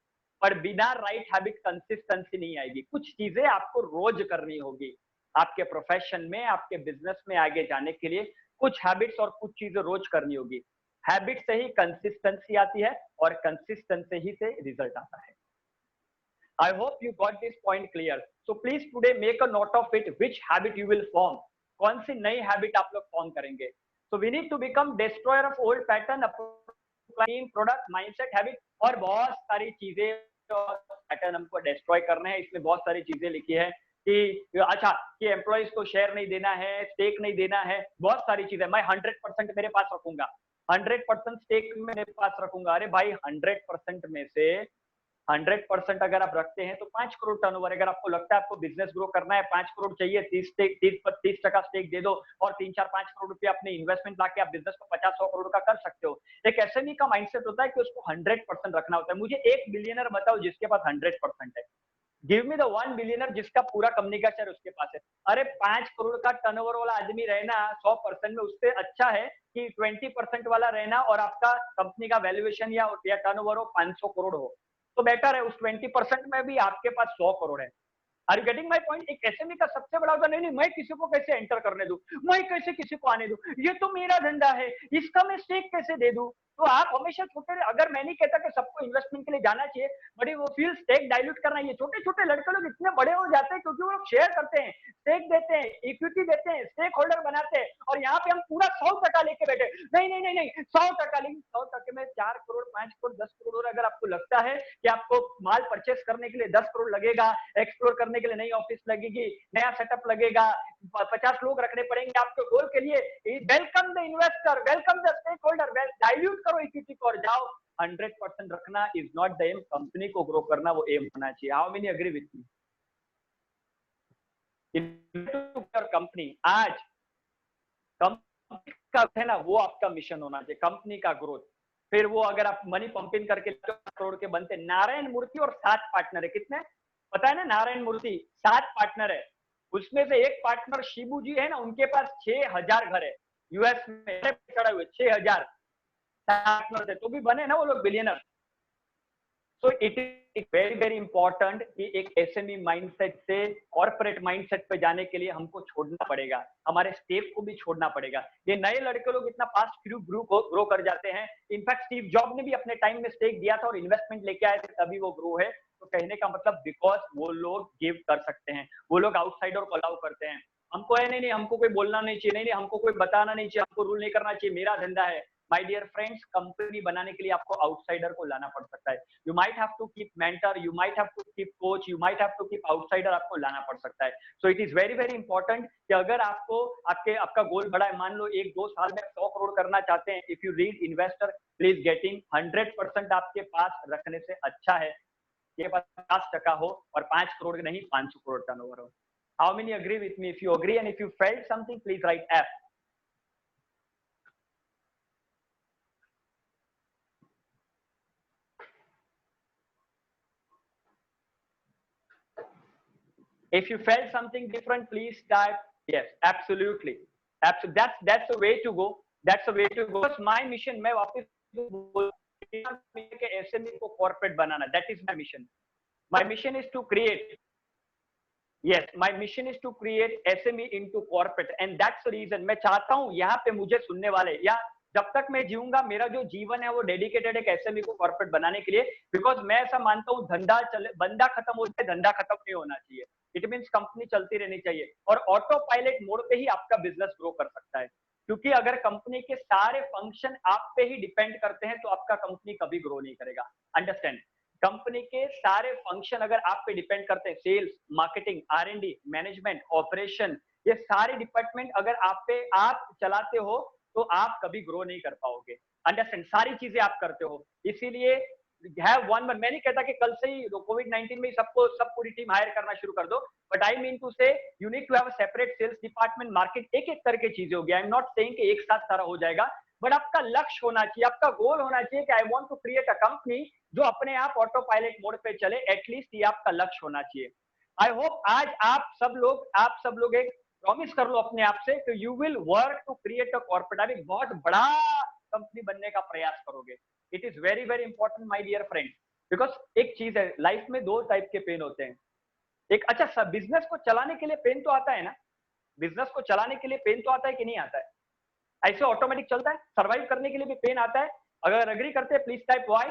पर बिना राइट हैबिट कंसिस्टेंसी नहीं आएगी। कुछ चीजें आपको रोज करनी होगी आपके प्रोफेशन में, आपके बिजनेस में आगे जाने के लिए। कुछ हैबिट्स और कुछ चीजें रोज करनी होगी। हैबिट से ही कंसिस्टेंसी आती है, और कंसिस्टेंसी ही से रिजल्ट आता है। I hope you got this point clear. So please today make a note of it, which habit you will form. कौन सी नई हैबिट आप लोग फॉर्म करेंगे? So we need to become destroyer of old pattern, applying product, mindset, habit, और बहुत सारी चीजें pattern हमको डिस्ट्रॉय करने हैं। इसमें बहुत सारी चीजें लिखी है कि अच्छा, कि एम्प्लॉइज को शेयर नहीं देना है, स्टेक नहीं देना है, बहुत सारी चीजें। मैं 100% मेरे पास रखूंगा, 100% स्टेक मेरे पास रखूंगा। अरे भाई, 100% में से 100% अगर आप रखते हैं तो 5 करोड़ टर्नओवर। अगर आपको लगता है आपको बिजनेस ग्रो करना है, 5 करोड़ चाहिए, 30% स्टेक दे दो, और 3-4-5 करोड़ रुपया अपने इन्वेस्टमेंट लाके आप बिजनेस को 50-100 करोड़ का कर सकते हो। एक एसएमई का माइंडसेट होता है कि उसको 100% रखना होता है। मुझे एक बिलियनर बताओ जिसके पास 100% है। गिव मी द 1 बिलियनर जिसका पूरा कंपनी का शेयर उसके पास है। अरे 5 करोड़ का टर्नओवर वाला आदमी रहना 100% में, उससे अच्छा है कि 20% वाला रहना, और आपका कंपनी का वैल्यूएशन या टर्नओवर हो 500 करोड़ हो, तो बेटर है। उस 20% में भी आपके पास 100 करोड़ है। Are you getting my point? एक एसएमई का सबसे बड़ा होता है, नहीं मैं किसी को कैसे एंटर करने दूं, मैं कैसे किसी को आने दूं, ये तो मेरा धंधा है, इसका मैं स्टेक कैसे दे दूं। तो आप हमेशा छोटे, अगर मैं नहीं कहता कि सबको इन्वेस्टमेंट के लिए जाना चाहिए, बट वो फील स्टेक डाइल्यूट करना, ये छोटे छोटे लड़के लोग इतने बड़े हो जाते हैं क्योंकि वो लोग शेयर करते हैं, स्टेक देते हैं, इक्विटी देते हैं, स्टेक होल्डर बनाते हैं, और यहाँ पे हम पूरा 100% लेके बैठे। नहीं नहीं नहीं नहीं, 100%, लेकिन 100% में 4 करोड़, 5 करोड़, 10 करोड़। अगर आपको लगता है कि आपको माल परचेस करने के लिए 10 करोड़ लगेगा, एक्सप्लोर करने के लिए नई ऑफिस लगेगी, नया सेटअप लगेगा, 50 लोग रखने पड़ेंगे आपके गोल के लिए, welcome the investor, welcome the stakeholder, dilute करो इक्विटी को और जाओ। 100% रखना is not the aim. Company को ग्रो करना वो एम होना चाहिए। How many agree with me? Company आज कंपनी का है ना, वो आपका मिशन होना चाहिए, कंपनी का ग्रोथ। फिर वो अगर आप मनी पंपिंग करके करोड़ के बनते। नारायण मूर्ति और 7 पार्टनर है। कितने पता है ना? नारायण मूर्ति 7 पार्टनर है, उसमें से एक पार्टनर शिबू जी है ना, उनके पास 6000 घर है यूएस में चढ़ा हुए, 6000 पार्टनर थे, तो भी बने ना वो लोग billionaire. So it is very very important कि एक एसएमई माइंडसेट से कॉर्पोरेट माइंडसेट पे जाने के लिए हमको छोड़ना पड़ेगा, हमारे स्टेप को भी छोड़ना पड़ेगा। ये नए लड़के लोग इतना फास्ट ग्रो कर जाते हैं। इनफैक्ट स्टीव जॉब ने भी अपने टाइम में स्टेक दिया था और इन्वेस्टमेंट लेके आए थे, तभी वो ग्रो है। तो कहने का मतलब बिकॉज वो लोग गिव कर सकते हैं, वो लोग आउटसाइडर को अलाउ करते हैं। हमको है नहीं, हमको कोई बोलना नहीं चाहिए, नहीं हमको कोई बताना नहीं चाहिए, हमको रूल नहीं करना चाहिए, मेरा धंधा है। माय डियर फ्रेंड्स, कंपनी बनाने के लिए आपको आउटसाइडर को लाना पड़ सकता है। You might have to keep mentor, you might have to keep coach, you might have to keep outsider, आपको लाना पड़ सकता है। So it is very very important कि अगर आपको आपका गोल बड़ा है, मान लो 1-2 साल में 100 करोड़ करना चाहते हैं, if you read investor please getting 100% आपके पास रखने से अच्छा है ये 50% हो और 5 करोड़ नहीं 500 करोड़ टर्नओवर हो। How many agree with me? If you agree and if you felt something please right F. If you felt something different, please type yes. Absolutely, absolutely. That's the way to go. That's the way to go. Because my mission, मैं वापस के SME को corporate banana. That is my mission. My mission is to create. Yes, my mission is to create SME into corporate, and that's the reason मैं चाहता हूँ यहाँ पे मुझे सुनने वाले या जब तक मैं जीऊंगा, मेरा जो जीवन है वो डेडिकेटेड है एसएमई को कॉर्पोरेट बनाने के लिए। बिकॉज मैं ऐसा मानता हूँ धंधा चले, बंदा खत्म हो जाए, धंधा खत्म नहीं होना चाहिए। इट मीन्स कंपनी चलती रहनी चाहिए और ऑटो पायलट मोड पे ही आपका बिजनेस ग्रो कर सकता है। क्योंकि अगर कंपनी के सारे फंक्शन आप पे ही डिपेंड करते हैं तो आपका कंपनी कभी ग्रो नहीं करेगा। अंडरस्टैंड? कंपनी के सारे फंक्शन अगर आप पे डिपेंड करते हैं, सेल्स, मार्केटिंग, आर&डी, मैनेजमेंट, ऑपरेशन, ये सारे डिपार्टमेंट अगर आप चलाते हो तो आप कभी ग्रो नहीं कर पाओगे। अंडरस्टैंड? सारी चीजें आप करते हो, इसीलिए हैव वन। मैं नहीं कहता कि कल से ही कोविड-19 में सब पूरी टीम हायर करना शुरू कर दो, but I mean to say you need to have a separate sales department, market, एक एक करके चीजें हो गया। आई एम नॉट सेइंग कि एक साथ सारा हो जाएगा, बट आपका लक्ष्य होना चाहिए, आपका गोल होना चाहिए कि I want to create a company जो अपने आप ऑटो पायलट मोड पे चले। एटलीस्ट ये आपका लक्ष्य होना चाहिए। आई होप आज आप सब लोग एक प्रॉमिस कर लो अपने आप से कि you will work to create a corporate, एक बहुत बड़ा कंपनी बनने का प्रयास करोगे। It is very very important my dear friend, because एक चीज है, लाइफ में 2 टाइप के पेन होते हैं। एक, अच्छा बिजनेस को चलाने के लिए पेन तो आता है ना, बिजनेस को चलाने के लिए पेन तो आता है कि नहीं आता है? ऐसे ऑटोमेटिक चलता है। सर्वाइव करने के लिए भी पेन आता है। अगर एग्री करते हैं प्लीज टाइप वाई।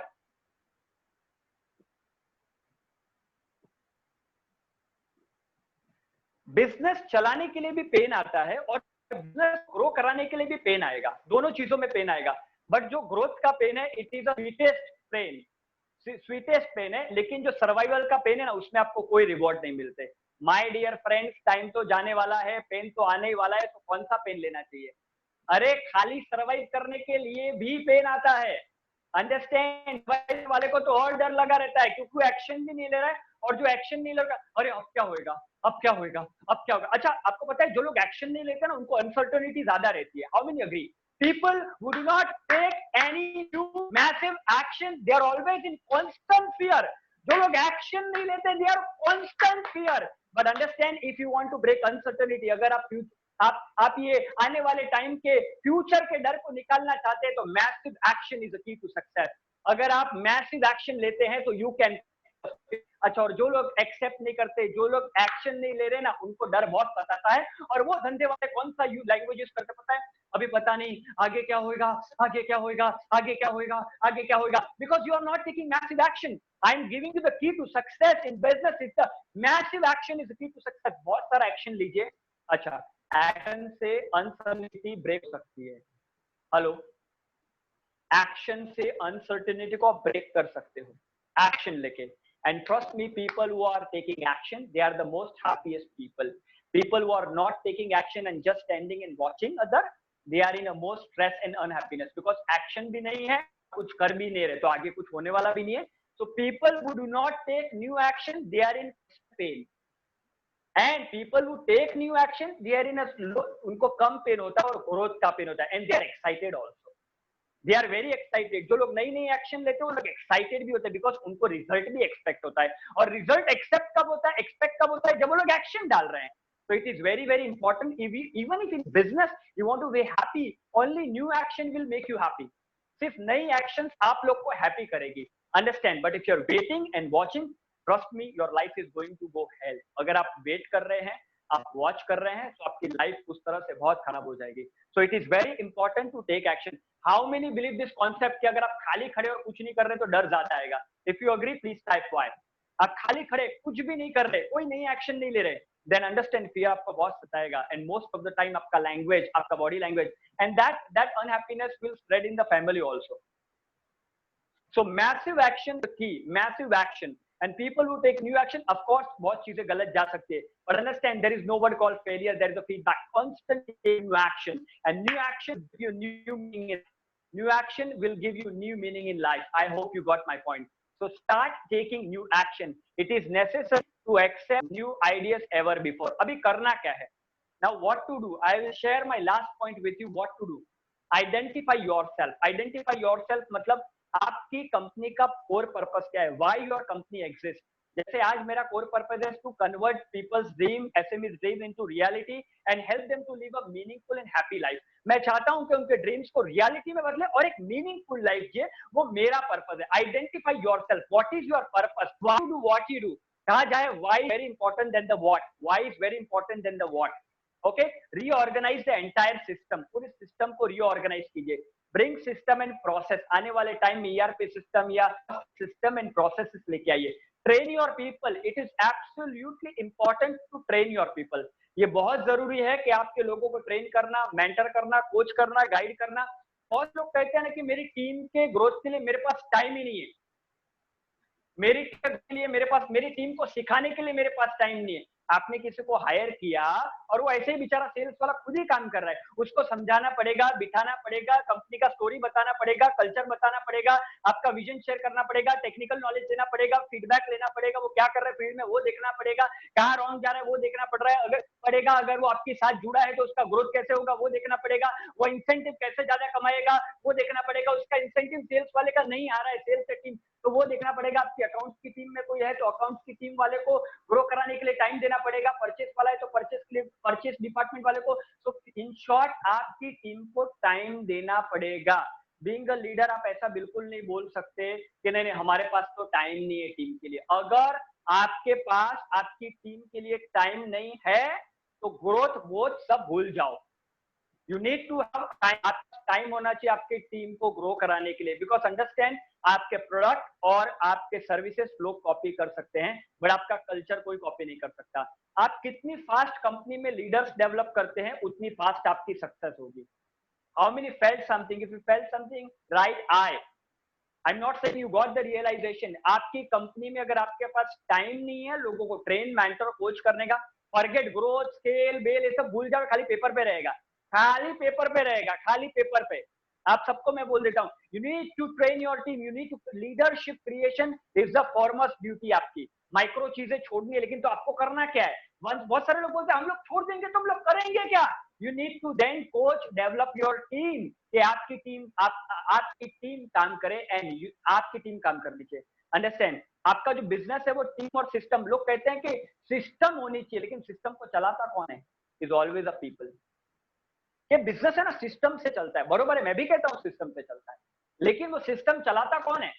बिजनेस चलाने के लिए भी पेन आता है और बिजनेस ग्रो कराने के लिए भी पेन आएगा, दोनों चीजों में पेन आएगा। बट जो ग्रोथ का पेन है it is a sweetest pain, sweetest pain है। लेकिन जो सर्वाइवल का पेन है ना, उसमें आपको कोई रिवॉर्ड नहीं मिलते। माय डियर फ्रेंड्स, टाइम तो जाने वाला है, पेन तो आने ही वाला है, तो कौन सा पेन लेना चाहिए? अरे खाली सर्वाइव करने के लिए भी पेन आता है। अंडरस्टैंड? वाले को तो और डर लगा रहता है क्योंकि एक्शन भी नहीं ले रहा है, और जो एक्शन नहीं ले रहा, अरे अब क्या होएगा, अब क्या होएगा, अब क्या होगा। अच्छा आपको पता है जो लोग एक्शन नहीं लेते ना उनको अनसर्टेनिटी ज्यादा रहती है। How many agree? People who do not take any new massive action, they are always in constant fear. जो लोग एक्शन नहीं लेते, they are constant fear. But understand, if you want to break uncertainty, अगर आप ये आने वाले time के फ्यूचर के डर को निकालना चाहते हैं तो massive action is the key to success. अगर आप मैसिव एक्शन लेते हैं तो यू कैन। अच्छा, और जो लोग एक्सेप्ट नहीं करते, जो लोग एक्शन नहीं ले रहे ना, उनको डर बहुत सताता है। और वो धंधे वाले कौन सा लैंग्वेज यूज करते पता है? अभी पता नहीं आगे क्या होएगा, आगे क्या होएगा, आगे क्या होएगा, आगे क्या होएगा, because you are not taking massive action. I am giving you the key to success in business. It's the massive action is the key to success. बहुत सारा एक्शन लीजिए। अच्छा, एक्शन से अनसर्टेनिटी ब्रेक सकती है। हेलो, एक्शन से uncertainty को आप ब्रेक कर सकते हो एक्शन लेके। And trust me, people who are taking action, they are the most happiest people. People who are not taking action and just standing and watching other, they are in a most stress and unhappiness, because action भी नहीं है, कुछ कर भी नहीं रहे, तो आगे कुछ होने वाला भी नहीं है। So people who do not take new action, they are in pain. And people who take new action, they are in a उनको कम पेन होता है और ग्रोथ का पेन होता है। And they are excited also. They are very excited. जो लोग नई नई एक्शन लेते हैं वो लोग एक्साइटेड भी होते हैं, बिकॉज उनको रिजल्ट भी एक्सपेक्ट होता है। और रिजल्ट एक्सेप्ट कब होता है, एक्सपेक्ट कब होता है? जब वो लोग एक्शन डाल रहे हैं। So it is very, very important. Even if in business you want to be happy, only new action will make you happy. सिर्फ नई एक्शंस आप लोग को हैप्पी करेगी. Understand. But if you are waiting and watching, trust me, your life is going to go hell. अगर आप wait कर रहे हैं, आप वॉच कर रहे हैं, तो आपकी लाइफ उस तरह से बहुत खराब हो जाएगी. So it is very important to take action. How many believe this concept कि अगर आप खाली खड़े और कुछ नहीं कर रहे तो डर ज्यादा आएगा? If you agree, please type Y. आप खाली खड़े कुछ भी नहीं कर रहे, कोई नई एक्शन नहीं ले रहे, then understand fear आपको बहुत सताएगा, and most of the time आपका language, आपका body language, and that unhappiness will spread in the family also. So massive action the key, massive action, and people who take new action, of course बहुत चीजें गलत जा सकती है, but understand there is no word called failure, there is a feedback. Constantly take new action, and new action give you new meaning. New action will give you new meaning in life. I hope you got my point. So start taking new action. It is necessary to accept new ideas ever before. अभी करना क्या है? Now what to do? I will share my last point with you. What to do? Identify yourself. Identify yourself मतलब आपकी company का core purpose क्या है? Why your company exists? जैसे आज मेरा कोर पर्पस है to convert people's dream, SMEs dream into reality and help them to live a meaningful and happy life. मैं चाहता हूं कि उनके ड्रीम्स को रियलिटी में बदले और एक मीनिंगफुल लाइफ जिए. वो मेरा पर्पस है. Identify yourself. What is your purpose? Why do what you do? कहा जाए why very important than the what. Why is very important than the what. Okay, reorganise the entire system. पूरे system को reorganise कीजिए. Bring system and process. आने वाले time में ERP system या system and processes लेके आइए. Train your people. It is absolutely important to train your people. ये बहुत जरूरी है कि आपके लोगों को ट्रेन करना, मेंटर करना, कोच करना, गाइड करना. बहुत लोग कहते हैं ना कि मेरी टीम के ग्रोथ के लिए मेरे पास टाइम ही नहीं है, मेरी टीम के लिए मेरे पास, मेरी टीम को सिखाने के लिए मेरे पास टाइम नहीं है. आपने किसी को हायर किया और वो ऐसे ही बेचारा सेल्स वाला खुद ही काम कर रहा है. उसको समझाना पड़ेगा, बिठाना पड़ेगा, कंपनी का स्टोरी बताना पड़ेगा, कल्चर बताना पड़ेगा, आपका विजन शेयर करना पड़ेगा, टेक्निकल नॉलेज देना पड़ेगा, फीडबैक लेना पड़ेगा, वो क्या कर रहा है फील्ड में वो देखना पड़ेगा, कहाँ रॉन्ग जा रहा है वो देखना पड़ रहा है, अगर वो आपके साथ जुड़ा है तो उसका ग्रोथ कैसे होगा वो देखना पड़ेगा, वो इंसेंटिव कैसे ज्यादा कमाएगा वो देखना पड़ेगा, उसका इंसेंटिव सेल्स वाले का नहीं आ रहा है सेल्स टीम तो वो देखना पड़ेगा. आपकी अकाउंट्स की टीम में कोई है तो अकाउंट्स की टीम वाले को ग्रो कराने के लिए टाइम देना पड़ेगा. परचेस वाला है तो परचेस के लिए परचेस डिपार्टमेंट वाले को. तो इन शॉर्ट आपकी टीम को टाइम देना पड़ेगा. बीइंग अ लीडर आप ऐसा बिल्कुल नहीं बोल सकते कि नहीं हमारे पास तो टाइम नहीं है टीम के लिए. अगर आपके पास आपकी टीम के लिए टाइम नहीं है तो ग्रोथ वोथ सब भूल जाओ. You need to have time होना चाहिए आपके टीम को ग्रो कराने के लिए. बिकॉज अंडरस्टैंड आपके प्रोडक्ट और आपके सर्विसेज लोग कॉपी कर सकते हैं बट आपका कल्चर कोई कॉपी नहीं कर सकता. आप कितनी फास्ट कंपनी में लीडर्स डेवलप करते हैं उतनी फास्ट आपकी सक्सेस होगी. How many felt something? If you felt something right I am not saying you got the realisation. आपकी कंपनी में अगर आपके पास टाइम नहीं है लोगों को ट्रेन, मेंटर, कोच करने का, फॉरगेट ग्रोथ, स्केल, बेल, ये सब भूल जाओ. खाली पेपर पे रहेगा, खाली पेपर पे रहेगा, खाली पेपर पे. आप सबको मैं बोल देता हूँ, you need to train your team, you need to leadership creation is the foremost duty आपकी. माइक्रो चीजें छोड़नी है लेकिन तो आपको करना क्या है? बहुत सारे लोग बोलते हैं हम लोग छोड़ देंगे तो हम लोग करेंगे क्या? You need to then coach, develop your team कि आपकी टीम काम करे एंड आपकी टीम काम करनी चाहिए. अंडरस्टैंड? आपका जो बिजनेस है वो टीम और सिस्टम. लोग कहते हैं कि सिस्टम होनी चाहिए लेकिन सिस्टम को चलाता कौन है? Is always a people. ये बिजनेस है ना सिस्टम से चलता है, बरोबर है, मैं भी कहता हूँ सिस्टम से चलता है, लेकिन वो सिस्टम चलाता कौन है?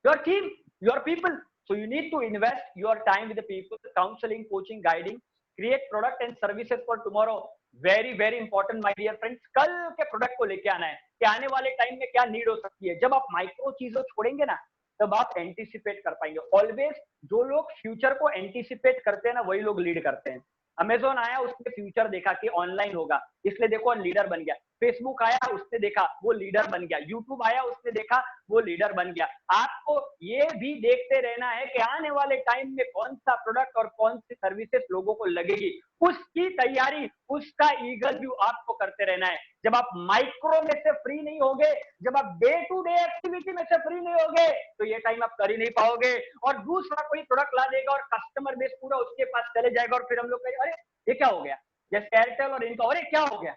Your team, your people. So you need to invest your time with the people, counselling, coaching, guiding, create product and services for tomorrow. Very very important my dear friends. कल के प्रोडक्ट को लेके आना है कि आने वाले टाइम में क्या नीड हो सकती है. जब आप माइक्रो चीजों छोड़ेंगे ना तब आप एंटीसिपेट कर पाएंगे. ऑलवेज जो लोग फ्यूचर को एंटीसिपेट करते हैं ना वही लोग लीड करते हैं. अमेजोन आया उसने फ्यूचर देखा कि ऑनलाइन होगा इसलिए देखो लीडर बन गया. फेसबुक आया उसने देखा वो लीडर बन गया. यूट्यूब आया उसने देखा वो लीडर बन गया. आपको ये भी देखते रहना है कि आने वाले टाइम में कौन सा प्रोडक्ट और कौन सी सर्विसेज लोगों को लगेगी, उसकी तैयारी, उसका ईगल व्यू आपको करते रहना है. जब आप माइक्रो में से फ्री नहीं होगे, जब आप डे टू डे एक्टिविटी में से फ्री नहीं होगे तो ये टाइम आप कर ही नहीं पाओगे. और दूसरा कोई प्रोडक्ट ला देगा और कस्टमर बेस पूरा उसके पास चले जाएगा और फिर हम लोग कहेंगे अरे ये क्या हो गया, जैसे एयरटेल और इनका, अरे क्या हो गया.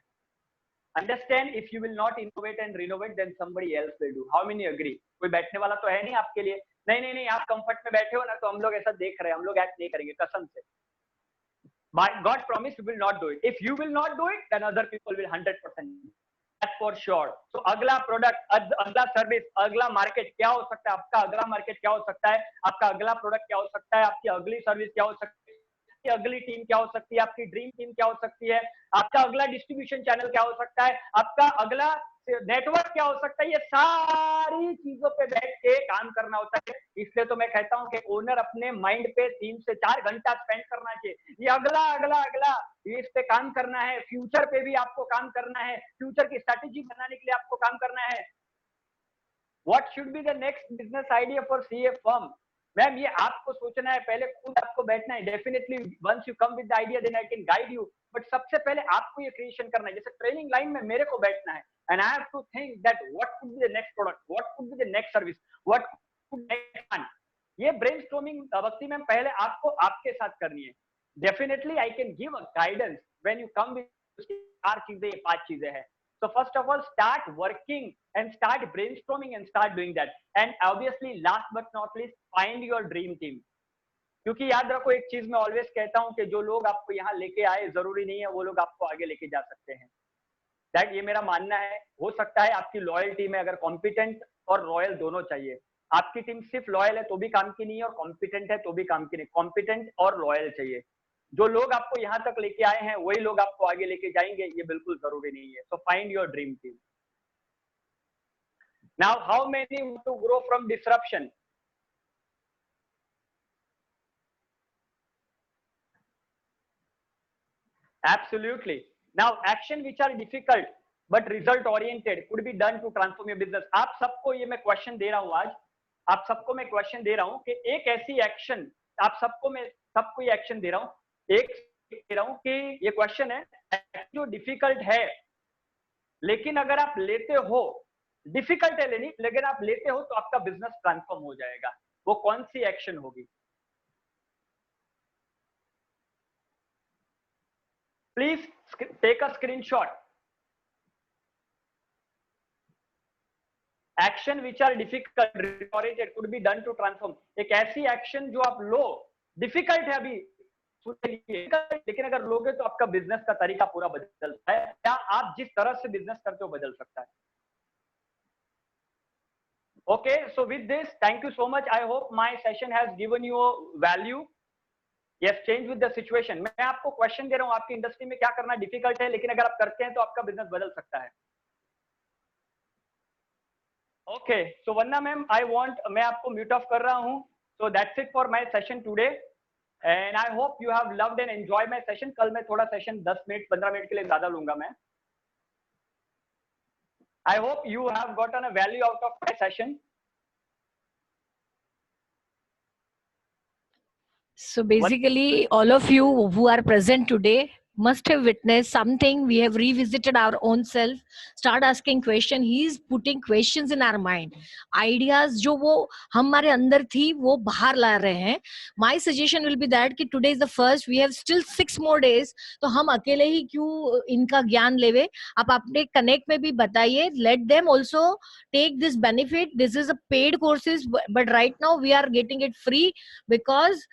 Understand, if you will not innovate and renovate, then somebody else will do. How many agree? कोई बैठने वाला तो है नहीं आपके लिए. नहीं, आप कंफर्ट में बैठे हो ना तो हम लोग ऐसा देख रहे हैं, हम लोग एक्ट नहीं करेंगे कसम से. God promised you will not do it. If you will not do it, then other people will 100%. That's for sure. So अगला प्रोडक्ट, अगला सर्विस, अगला मार्केट क्या हो सकता है? आपका अगला मार्केट क्या हो सकता है? आपका अगला प्रोडक्ट क्या हो सकता है? आपकी अगली सर्विस क्या हो सकती है? आपकी अगली टीम क्या हो सकती है? आपकी ड्रीम टीम क्या हो सकती है? आपका अगला डिस्ट्रीब्यूशन चैनल क्या हो सकता है? आपका अगला नेटवर्क क्या हो सकता है? ये सारी चीजों पे बैठ के काम करना होता है। इसलिए तो मैं कहता हूं कि ओनर अपने माइंड पे 3 से 4 घंटा स्पेंड करना चाहिए। ये अगला अगला अगला ये इस पे काम करना है। फ्यूचर पे भी आपको काम करना है। फ्यूचर की स्ट्रैटेजी बनाने के लिए आपको काम करना है। What should be the next business idea for CA firm? Ma'am ये आपको सोचना है, पहले खुद आपको बैठना है। Definitely once you come with the idea then I can guide you, but सबसे पहले आपको ये क्रिएशन करना है। जैसे ट्रेनिंग लाइन में मेरे को बैठना है and I have to think that what could be the next product, what could be the next service, what could next fund. ये ब्रेनस्टॉर्मिंग भक्ति मैम पहले आपको आपके साथ करनी है। Definitely I can give a guidance when you come with 4 चीजें, 5 चीजें हैं। So first of all, start working and start brainstorming and start doing that. And obviously, last but not least, find your dream team. क्योंकि याद रखो एक चीज मैं always कहता हूं कि जो लोग आपको यहाँ लेके आए जरूरी नहीं है वो लोग आपको आगे लेके जा सकते हैं। दैट ये मेरा मानना है। हो सकता है आपकी लॉयल टीम है, अगर कॉम्पिटेंट और रॉयल दोनों चाहिए। आपकी टीम सिर्फ लॉयल है तो भी काम की नहीं है और कॉम्पिटेंट है तो भी काम की नहीं। कॉम्पिटेंट और लॉयल चाहिए। जो लोग आपको यहां तक लेके आए हैं वही लोग आपको आगे लेके जाएंगे, ये बिल्कुल जरूरी नहीं है। So find your dream team. Now how many want to grow from disruption? Absolutely. Now action which are difficult but result oriented could be done to transform your business. आप सबको ये मैं क्वेश्चन दे रहा हूं आज, आप सबको मैं क्वेश्चन दे रहा हूं कि एक ऐसी एक्शन, आप सबको मैं सबको ये एक्शन दे रहा हूं, एक दे रहा हूं कि ये क्वेश्चन है जो डिफिकल्ट है लेकिन अगर आप लेते हो, डिफिकल्ट है लेनी लेकिन आप लेते हो तो आपका बिजनेस ट्रांसफॉर्म हो जाएगा। वो कौन सी एक्शन होगी? Please take a screenshot. Action which are difficult could be done to transform. एक ऐसी एक्शन जो आप लो, डिफिकल्ट है अभी लेकिन अगर लोगे तो आपका बिजनेस का तरीका पूरा बदल सकता है, या आप जिस तरह से बिजनेस करते हो बदल सकता है। Okay, so with this thank you so much. I hope my session has given you value. Yes, change with the situation. मैं आपको क्वेश्चन दे रहा हूं, आपकी इंडस्ट्री में क्या करना डिफिकल्ट है लेकिन अगर आप करते हैं तो आपका बिजनेस बदल सकता है। Okay, so wanna ma'am I want, मैं आपको म्यूट ऑफ कर रहा हूं। So that's it for my session today and I hope you have loved and enjoy my session. कल मैं थोड़ा सेशन 10 मिनट 15 मिनट के लिए ज्यादा लूंगा मैं। आई hope you have gotten a value out of my session. So basically, all of you who are present today must have witnessed something. We have revisited our own self, start asking question. He is putting questions in our mind. Ideas जो वो हमारे अंदर थी वो बाहर ला रहे हैं. My suggestion will be that कि today is the first. We have still 6 more days. तो हम अकेले ही क्यों इनका ज्ञान लेवे? आप अपने connect में भी बताइए. Let them also take this benefit. This is a paid courses, but right now we are getting it free because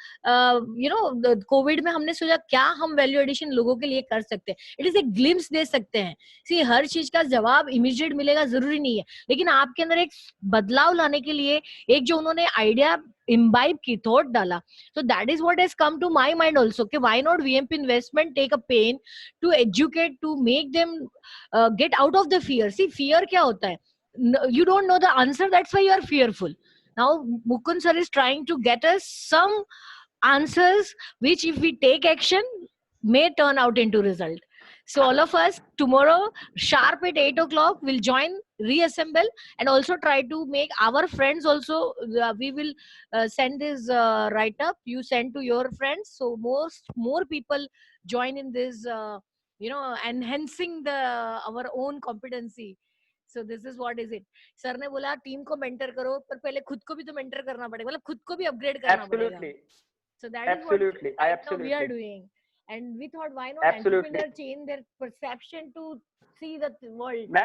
Covid में हमने सोचा क्या हम वैल्यू एडिशन लोगों के लिए कर सकते हैं. इट इज ए ग्लिम्स दे सकते हैं. सी हर चीज का जवाब इमीडिएट मिलेगा जरूरी नहीं है, लेकिन आपके अंदर एक बदलाव लाने के लिए एक जो उन्होंने आइडिया imbibe की थॉट डाला. So that is what has come to my mind also कि why not VMP investment take a pain to educate, to make them get out of the fear. See fear क्या होता है? You don't know the answer, that's why you are fearful. Now Mukund sir is trying to get us some answers which if we take action may turn out into result. So all of us tomorrow sharp at 8 o'clock will join, reassemble, and also try to make our friends also. We will send this write up, you send to your friends, so more people join in this enhancing the our own competency. So this is what is it. Sir ने बोला team को mentor करो, पर पहले खुद को भी तो मेंटर करना पड़ेगा, मतलब खुद को भी अपग्रेड करना पड़ेगा. So that absolutely. is what right now we are doing, and we thought why not entrepreneur change their perception to see the world.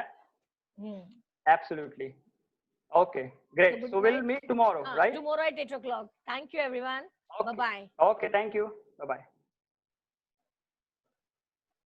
Absolutely. Okay, great. So we'll meet tomorrow, right? Tomorrow at 8 o'clock. Thank you everyone. Okay. Bye bye. Okay, thank you. Bye bye.